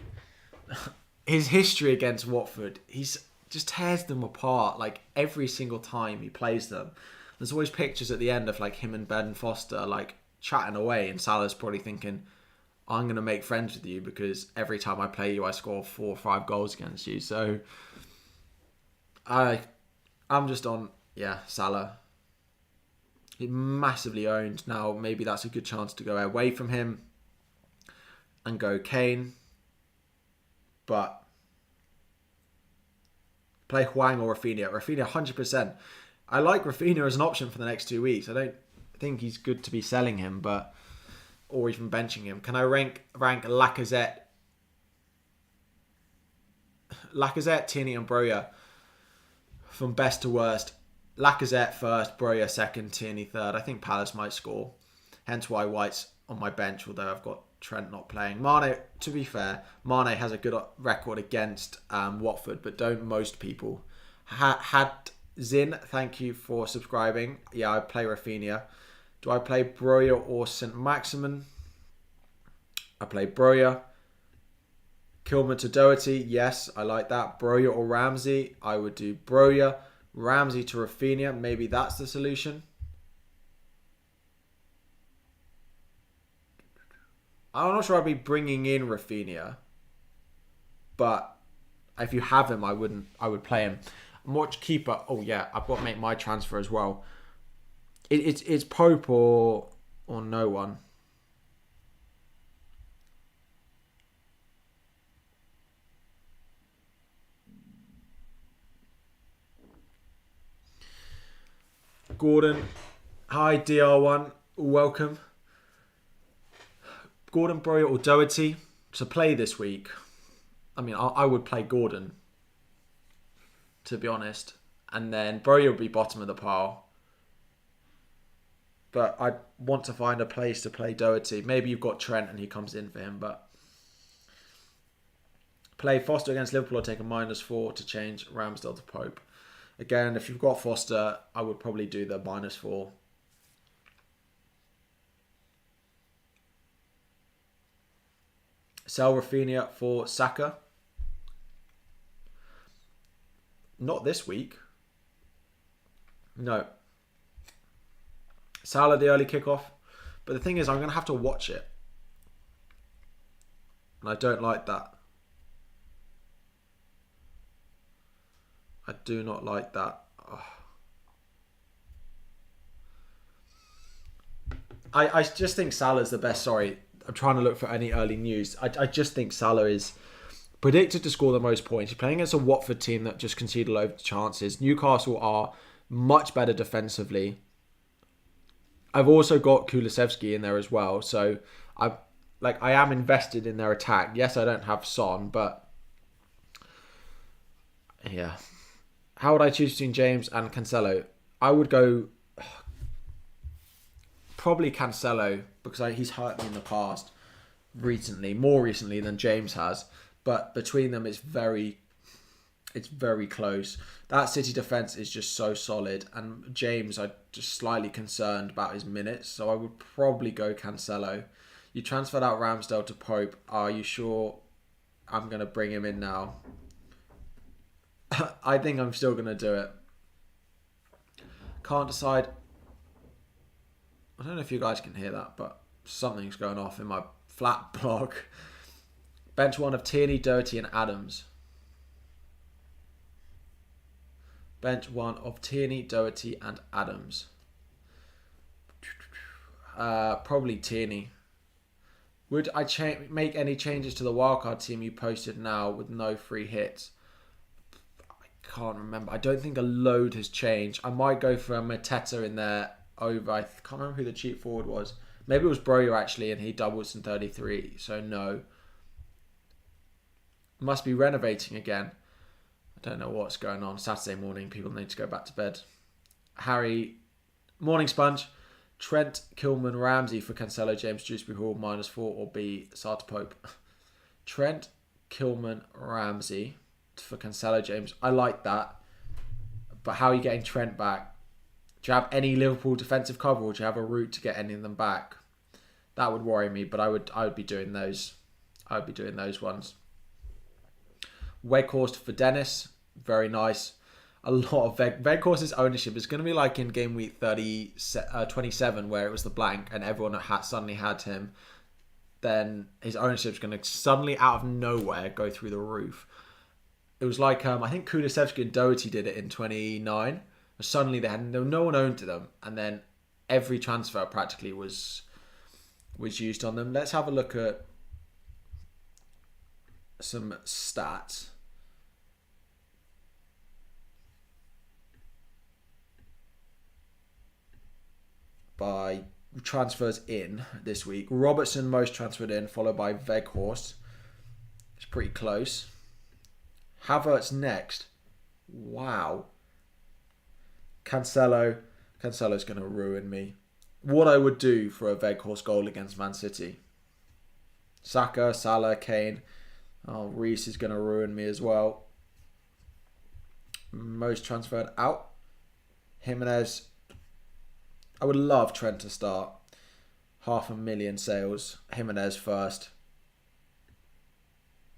his history against Watford, he's just tears them apart like every single time he plays them. There's always pictures at the end of like him and Ben Foster like chatting away, and Salah's probably thinking, I'm going to make friends with you because every time I play you I score 4 or 5 goals against you. So I'm just on Salah. He massively owned. Now maybe that's a good chance to go away from him and go Kane, but play Hwang or Rafinha. Rafinha 100%. I like Rafinha as an option for the next 2 weeks. I don't think he's good to be selling him, but or even benching him. Can I rank Lacazette? Lacazette, Tierney and Broja from best to worst. Lacazette first, Broja second, Tierney third. I think Palace might score. Hence why White's on my bench, although I've got Trent not playing. Mane, to be fair, Mane has a good record against Watford, but don't most people. Had Zin, thank you for subscribing. Yeah, I play Rafinha. Do I play Broja or St. Maximin? I play Broja. Kilman to Doherty, yes, I like that. Broja or Ramsey, I would do Broja. Ramsey to Rafinha, maybe that's the solution. I'm not sure I'd be bringing in Rafinha, but if you have him, I would play him. Watch keeper. Oh yeah, I've got to make my transfer as well. It's Pope or no one. Gordon, hi DR1, welcome. Gordon, Broja or Doherty to play this week. I mean, I would play Gordon, to be honest. And then Broja would be bottom of the pile. But I want to find a place to play Doherty. Maybe you've got Trent and he comes in for him. But play Foster against Liverpool or take a -4 to change Ramsdale to Pope. Again, if you've got Foster, I would probably do the -4. Sell Rafinha for Saka. Not this week. No. Salah the early kickoff. But the thing is, I'm going to have to watch it. And I don't like that. I do not like that. Oh. I just think Salah's the best. Sorry, I'm trying to look for any early news. I just think Salah is predicted to score the most points. He's playing against a Watford team that just conceded loads of chances. Newcastle are much better defensively. I've also got Kulusevski in there as well. So I am invested in their attack. Yes, I don't have Son, but yeah. How would I choose between James and Cancelo? I would go probably Cancelo because he's hurt me in the past more recently than James has. But between them, it's very close. That City defence is just so solid. And James, I'm just slightly concerned about his minutes. So I would probably go Cancelo. You transferred out Ramsdale to Pope. Are you sure I'm going to bring him in now? I think I'm still going to do it. Can't decide. I don't know if you guys can hear that, but something's going off in my flat block. Bench one of Tierney, Doherty and Adams. Bench one of Tierney, Doherty and Adams. Probably Tierney. Would I make any changes to the wildcard team you posted now with no free hits? I can't remember. I don't think a load has changed. I might go for a Mateta in there over. I can't remember who the cheap forward was. Maybe it was Broja actually, and he doubles in 33. So no. Must be renovating again. I don't know what's going on. Saturday morning, people need to go back to bed. Harry, morning sponge. Trent, Kilman, Ramsey for Cancelo, James, Dewsbury Hall, -4 or B, Sartre Pope. Trent, Kilman, Ramsey for Cancelo, James. I like that. But how are you getting Trent back? Do you have any Liverpool defensive cover or do you have a route to get any of them back? That would worry me, but I would be doing those. I would be doing those ones. Weghorst for Dennis. Very nice. A lot of Weghorst's ownership is going to be like in game week 27 where it was the blank and everyone suddenly had him. Then his ownership is going to suddenly out of nowhere go through the roof. It was like, I think Kulusevski and Doherty did it in 29. Suddenly no one owned them. And then every transfer practically was used on them. Let's have a look at some stats. By transfers in this week. Robertson most transferred in, followed by Weghorst. It's pretty close. Havertz next. Wow. Cancelo's going to ruin me. What I would do for a Weghorst goal against Man City. Saka, Salah, Kane. Oh, Reece is going to ruin me as well. Most transferred out. Jimenez. I would love Trent to start. 500,000 sales. Jimenez first.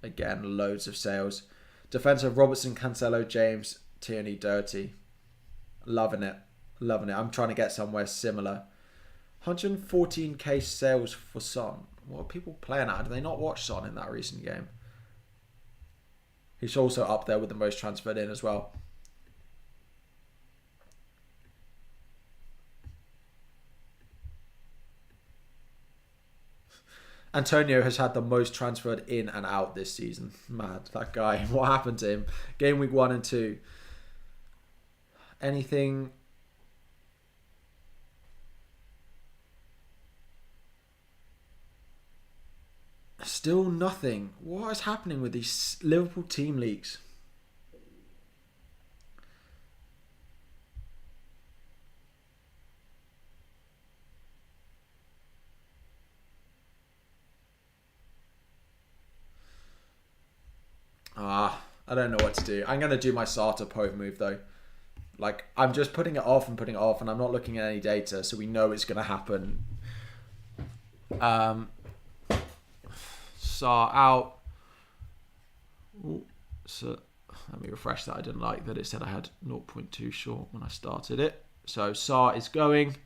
Again, loads of sales. Defensive, Robertson, Cancelo, James, Tierney, Dirty. Loving it. Loving it. I'm trying to get somewhere similar. 114k sales for Son. What are people playing at? Do they not watch Son in that recent game? He's also up there with the most transferred in as well. Antonio has had the most transferred in and out this season. Mad, that guy. What happened to him? Game week 1 and 2. Anything? Still nothing. What is happening with these Liverpool team leaks? I don't know what to do. I'm going to do my Sartor Pope move though. Like, I'm just putting it off and I'm not looking at any data, so we know it's going to happen. Sar out. Ooh, so let me refresh that. I didn't like that it said I had 0.2 short when I started it. So Sar is going.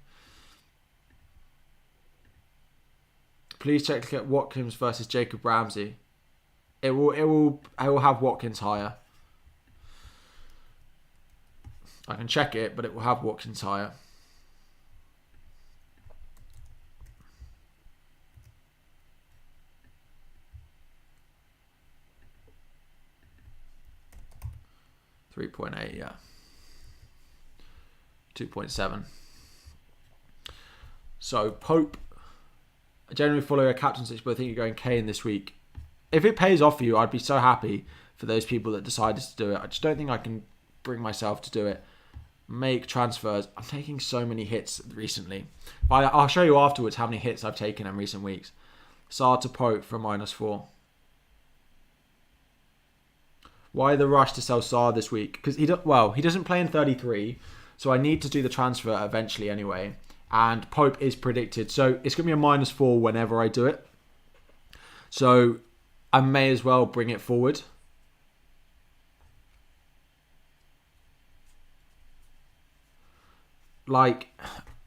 Please check to get Watkins versus Jacob Ramsey. I will have Watkins higher. I can check it, but it will have Watkins higher. $3.8, yeah. 2.7. So Pope. I generally follow a captaincy, but I think you're going Kane this week. If it pays off for you, I'd be so happy for those people that decided to do it. I just don't think I can bring myself to do it. Make transfers. I'm taking so many hits recently. I'll show you afterwards how many hits I've taken in recent weeks. Sar to Pope for -4. Why the rush to sell Sar this week? Because he doesn't play in 33, so I need to do the transfer eventually anyway. And Pope is predicted, so it's going to be a -4 whenever I do it. So I may as well bring it forward. Like,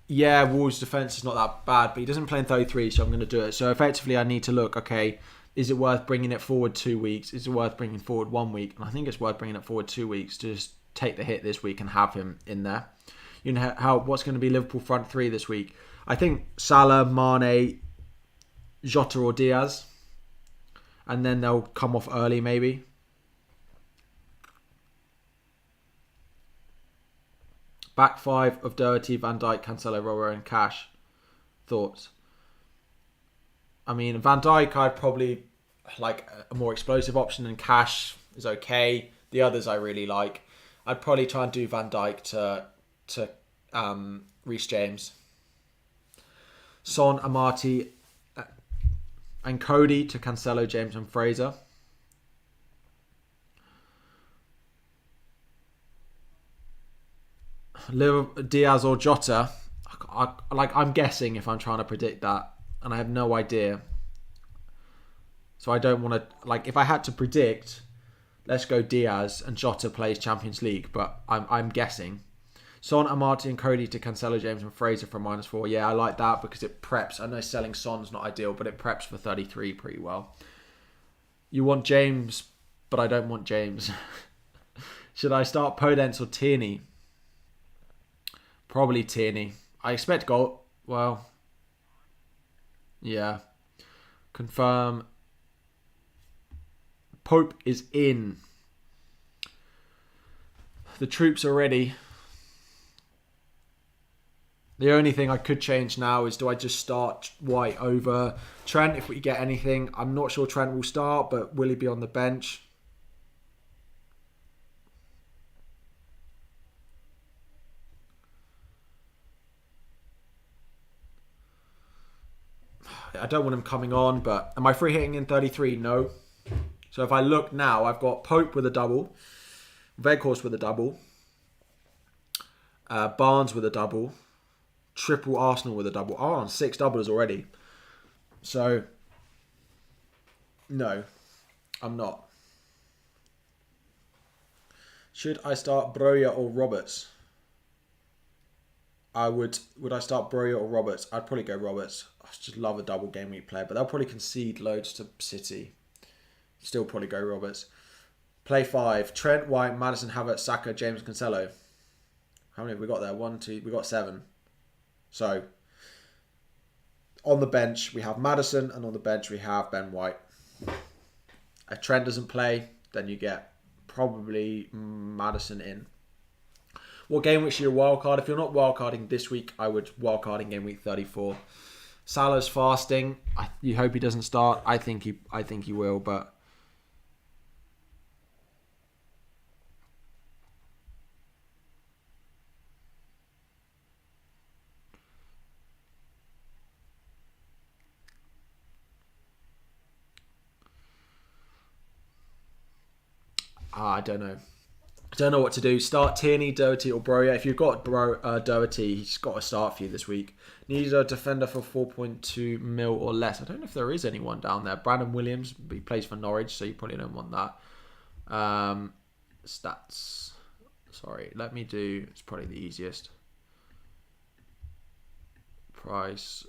yeah, Wolves' defence is not that bad, but he doesn't play in 33, so I'm going to do it. So effectively, I need to look, okay, is it worth bringing it forward 2 weeks? Is it worth bringing forward 1 week? And I think it's worth bringing it forward 2 weeks to just take the hit this week and have him in there. You know what's going to be Liverpool front three this week? I think Salah, Mane, Jota or Diaz. And then they'll come off early maybe. Back five of Doherty, Van Dijk, Cancelo, Rowe and Cash. Thoughts? I mean, Van Dijk I'd probably like a more explosive option, and Cash is okay. The others I really like. I'd probably try and do Van Dijk to Reece James. Son, Amati and Cody to Cancelo, James and Fraser. Diaz or Jota. I'm guessing if I'm trying to predict that, and I have no idea. So I don't want to, if I had to predict, let's go Diaz and Jota plays Champions League, but I'm guessing. Son, Amati and Cody to Cancelo, James and Fraser for -4. Yeah, I like that because it preps. I know selling Son's not ideal, but it preps for 33 pretty well. You want James, but I don't want James. Should I start Podence or Tierney? Probably Tierney. I expect goal. Well, yeah. Confirm. Pope is in. The troops are ready. The only thing I could change now is, do I just start White over Trent if we get anything? I'm not sure Trent will start, but will he be on the bench? I don't want him coming on, but am I free hitting in 33? No. So if I look now, I've got Pope with a double, Weghorst with a double, Barnes with a double, triple Arsenal with a double. Oh, on 6 doubles already. So, no, I'm not. Should I start Broja or Roberts? Would I start Broja or Roberts? I'd probably go Roberts. I just love a double game week player, but they'll probably concede loads to City. Still probably go Roberts. Play 5. Trent, White, Maddison, Havertz, Saka, James, Cancelo. How many have we got there? 1, 2. We got 7. So, on the bench, we have Maddison, and on the bench, we have Ben White. If Trent doesn't play, then you get probably Maddison in. What game week should you wildcard? If you're not wildcarding this week, I would wildcard in game week 34. Salah's fasting. You hope he doesn't start. I think he will, but I don't know. I don't know what to do. Start Tierney, Doherty, or Broja. If you've got Doherty, he's got to start for you this week. Needs a defender for 4.2 mil or less. I don't know if there is anyone down there. Brandon Williams, he plays for Norwich, so you probably don't want that. Stats. Sorry, let me do. It's probably the easiest. Price.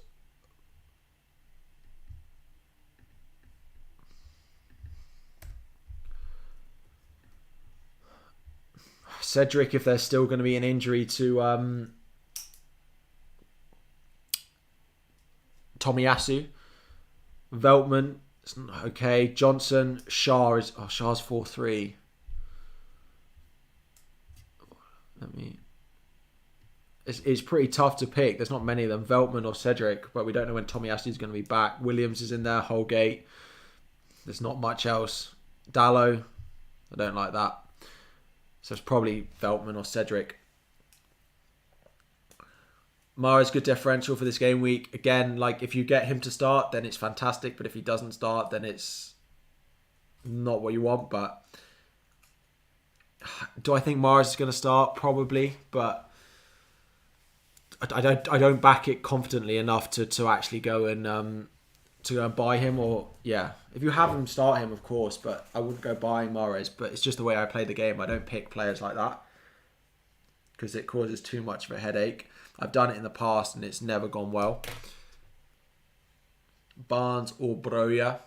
Cedric, if there's still going to be an injury to Tomiyasu. Veltman, okay. Johnson, Shah's 4-3. It's pretty tough to pick. There's not many of them. Veltman or Cedric, but we don't know when Tomiyasu is going to be back. Williams is in there. Holgate. There's not much else. Dallo, I don't like that. So it's probably Veltman or Cedric. Mara's good differential for this game week. Again, like if you get him to start, then it's fantastic. But if he doesn't start, then it's not what you want. But do I think Mara's is going to start? Probably, but I don't back it confidently enough to actually go and buy him. Or yeah, if you have him, start him, of course. But I wouldn't go buying Mahrez. But it's just the way I play the game. I don't pick players like that because it causes too much of a headache. I've done it in the past and it's never gone well. Barnes or Broja.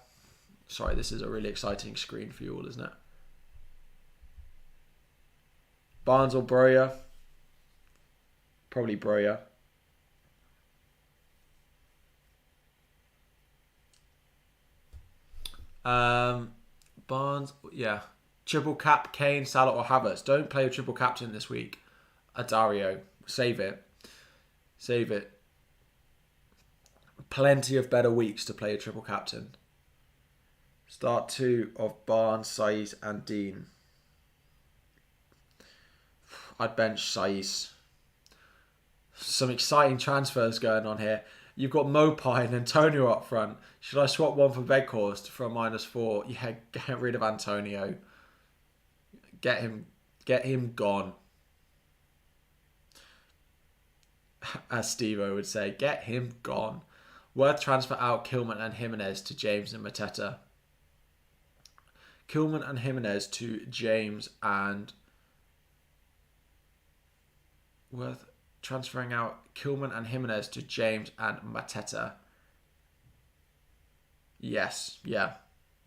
Sorry, this is a really exciting screen for you all, isn't it? Barnes or Broja. Probably Broja. Barnes, yeah. Triple cap, Kane, Salah or Havertz. Don't play a triple captain this week. Adario. Save it. Save it. Plenty of better weeks to play a triple captain. Start 2 of Barnes, Saiz and Dean. I'd bench Saiz. Some exciting transfers going on here. You've got Mopai and Antonio up front. Should I swap one for Weghorst for a -4? Yeah, get rid of Antonio. Get him gone. As Steve-O would say, get him gone. Worth transfer out Kilman and Jimenez to James and Mateta. Kilman and Jimenez to James and... Worth transferring out Kilman and Jimenez to James and Mateta. Yes, yeah.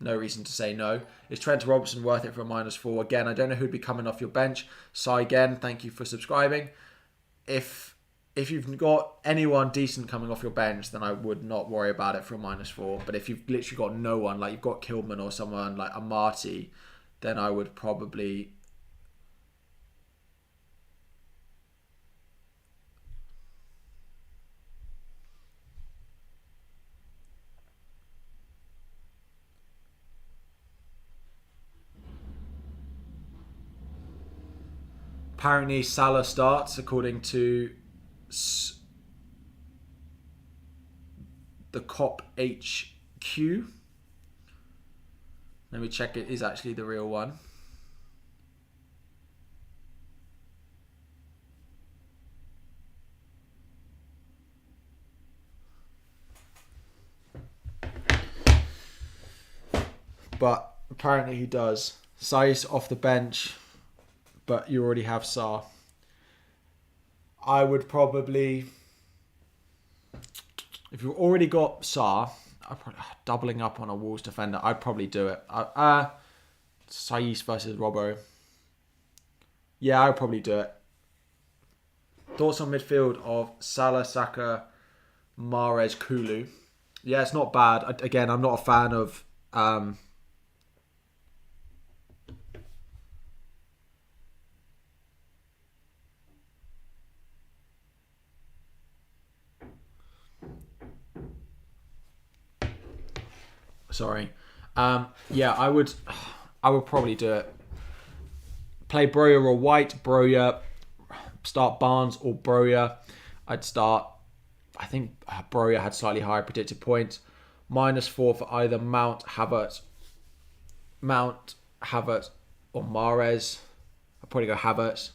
No reason to say no. Is Trent Robinson worth it for a -4? Again, I don't know who'd be coming off your bench. Sai again, thank you for subscribing. If you've got anyone decent coming off your bench, then I would not worry about it for a -4. But if you've literally got no one, like you've got Kilman or someone like Amati, then I would probably... Apparently Salah starts according to the Cop HQ. Let me check it is actually the real one. But apparently he does. Sai's off the bench, but you already have Sa. I would probably, if you've already got Sa, doubling up on a Wolves defender, I'd probably do it. Sai's versus Robbo. Yeah, I'd probably do it. Thoughts on midfield of Salah, Saka, Mahrez, Kulu? Yeah, it's not bad. Again, I'm not a fan of... Sorry. Yeah, I would probably do it. Play Broja or White. Broja. Start Barnes or Broja. I'd start... I think Broja had slightly higher predicted points. -4 for either Mount, Havertz, or Mahrez. I'd probably go Havertz.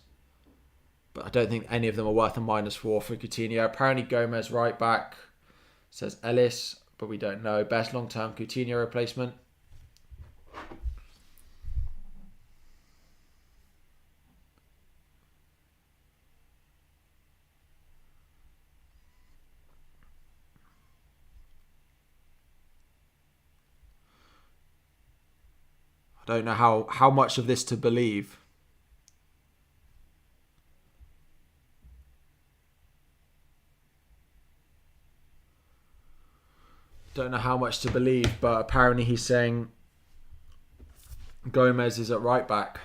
But I don't think any of them are worth a -4 for Coutinho. Apparently Gomez right back. Says Ellis, but we don't know. Best long-term Coutinho replacement. I don't know how much of this to believe. Don't know how much to believe, but apparently he's saying Gomez is at right back,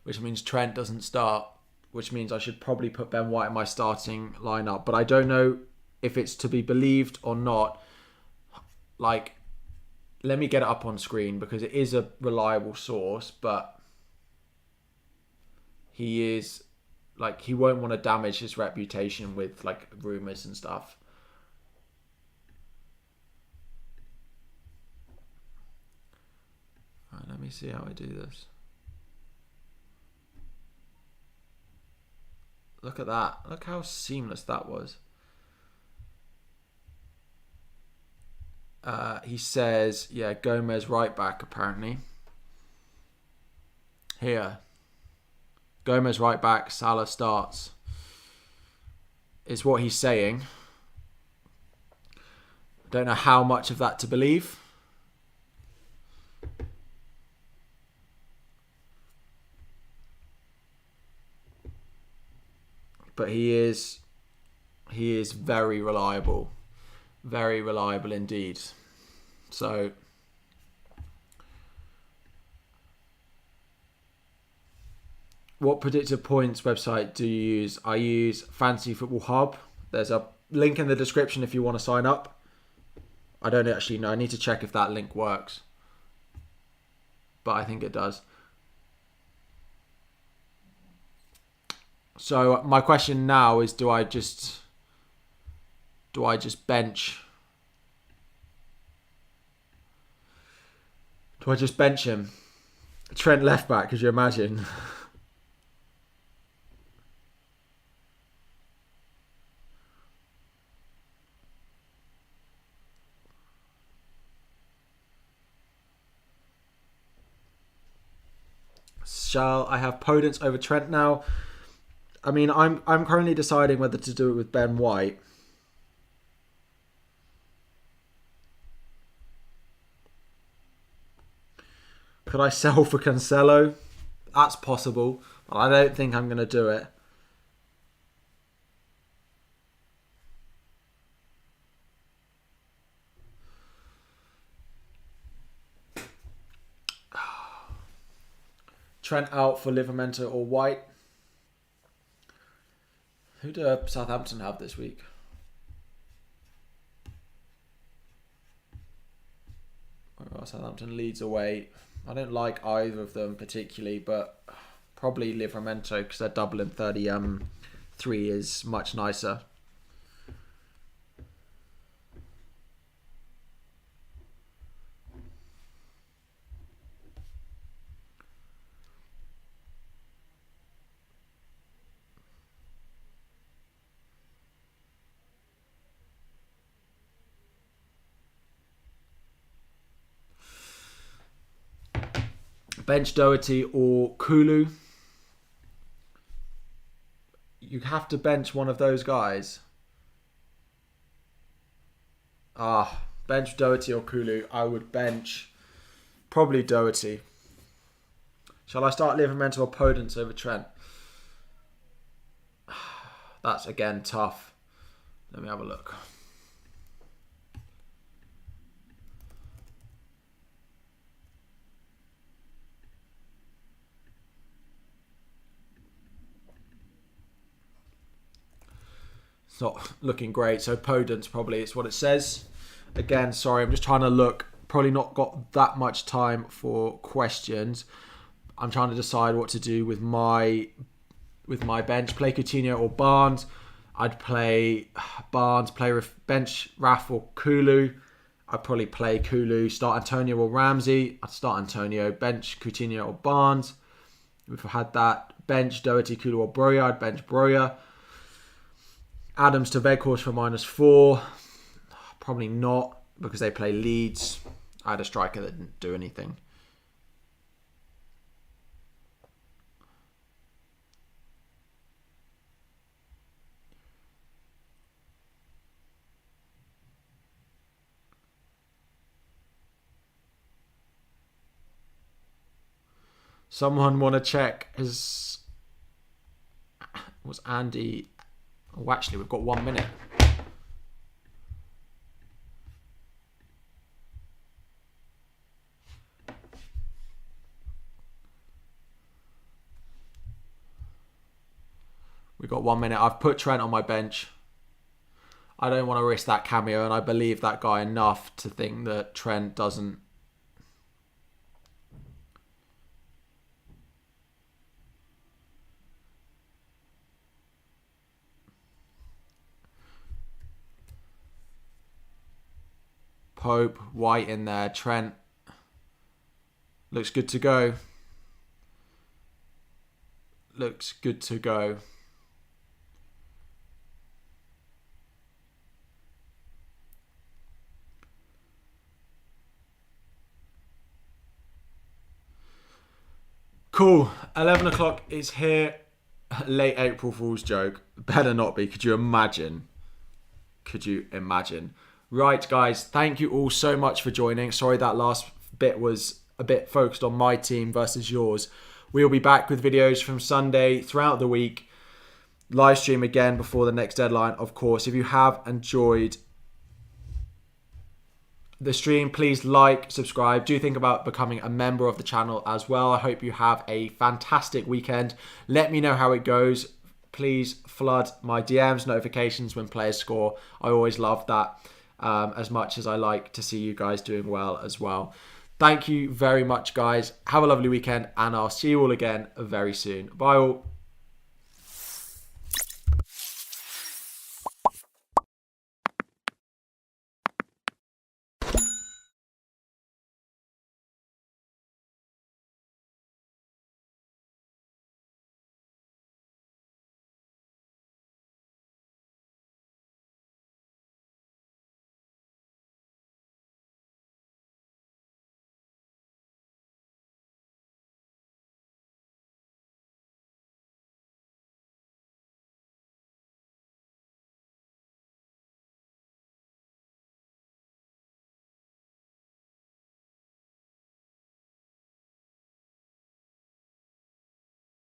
which means Trent doesn't start, which means I should probably put Ben White in my starting lineup. But I don't know if it's to be believed or not. Like, let me get it up on screen because it is a reliable source, but he is like, he won't want to damage his reputation with like rumours and stuff. Right, let me see how I do this. Look at that. Look how seamless that was. He says, yeah, Gomez right back apparently. Here. Gomez right back, Salah starts. Is what he's saying. Don't know how much of that to believe. But he is very reliable. Very reliable indeed. So what predictive points website do you use? I use Fantasy Football Hub. There's a link in the description if you want to sign up. I don't actually know. I need to check if that link works. But I think it does. So my question now is, do I just bench? Do I just bench him? Trent left back, could you imagine? Shall I have Podence over Trent now? I mean, I'm currently deciding whether to do it with Ben White. Could I sell for Cancelo? That's possible, but I don't think I'm going to do it. Trent out for Liverpool or White. Who do Southampton have this week? Southampton leads away. I don't like either of them particularly, but probably Liverpool because they're doubling 33 is much nicer. Bench Doherty or Kulu. You have to bench one of those guys. Bench Doherty or Kulu. I would bench probably Doherty. Shall I start Liverpool or Podence over Trent? That's again tough. Let me have a look. It's not looking great. So Podence probably is what it says. Again, sorry, I'm just trying to look. Probably not got that much time for questions. I'm trying to decide what to do with my bench. Play Coutinho or Barnes. I'd play Barnes. Play bench Raf or Kulu. I'd probably play Kulu. Start Antonio or Ramsey. I'd start Antonio. Bench Coutinho or Barnes. If I had that. Bench Doherty, Kulu or Broja. I'd bench Broja. Adams to Weghorst for -4. Probably not, because they play Leeds. I had a striker that didn't do anything. Someone want to check was Andy... Oh, actually, we've got 1 minute. We've got 1 minute. I've put Trent on my bench. I don't want to risk that cameo, and I believe that guy enough to think that Trent doesn't... Pope, White in there, Trent. Looks good to go. Looks good to go. Cool. 11 o'clock is here. Late April Fool's joke. Better not be. Could you imagine? Could you imagine? Right, guys. Thank you all so much for joining. Sorry that last bit was a bit focused on my team versus yours. We'll be back with videos from Sunday throughout the week. Live stream again before the next deadline, of course. If you have enjoyed the stream, please like, subscribe. Do think about becoming a member of the channel as well. I hope you have a fantastic weekend. Let me know how it goes. Please flood my DMs, notifications when players score. I always love that as much as I like to see you guys doing well as well. Thank you very much, guys. Have a lovely weekend, and I'll see you all again very soon. Bye all.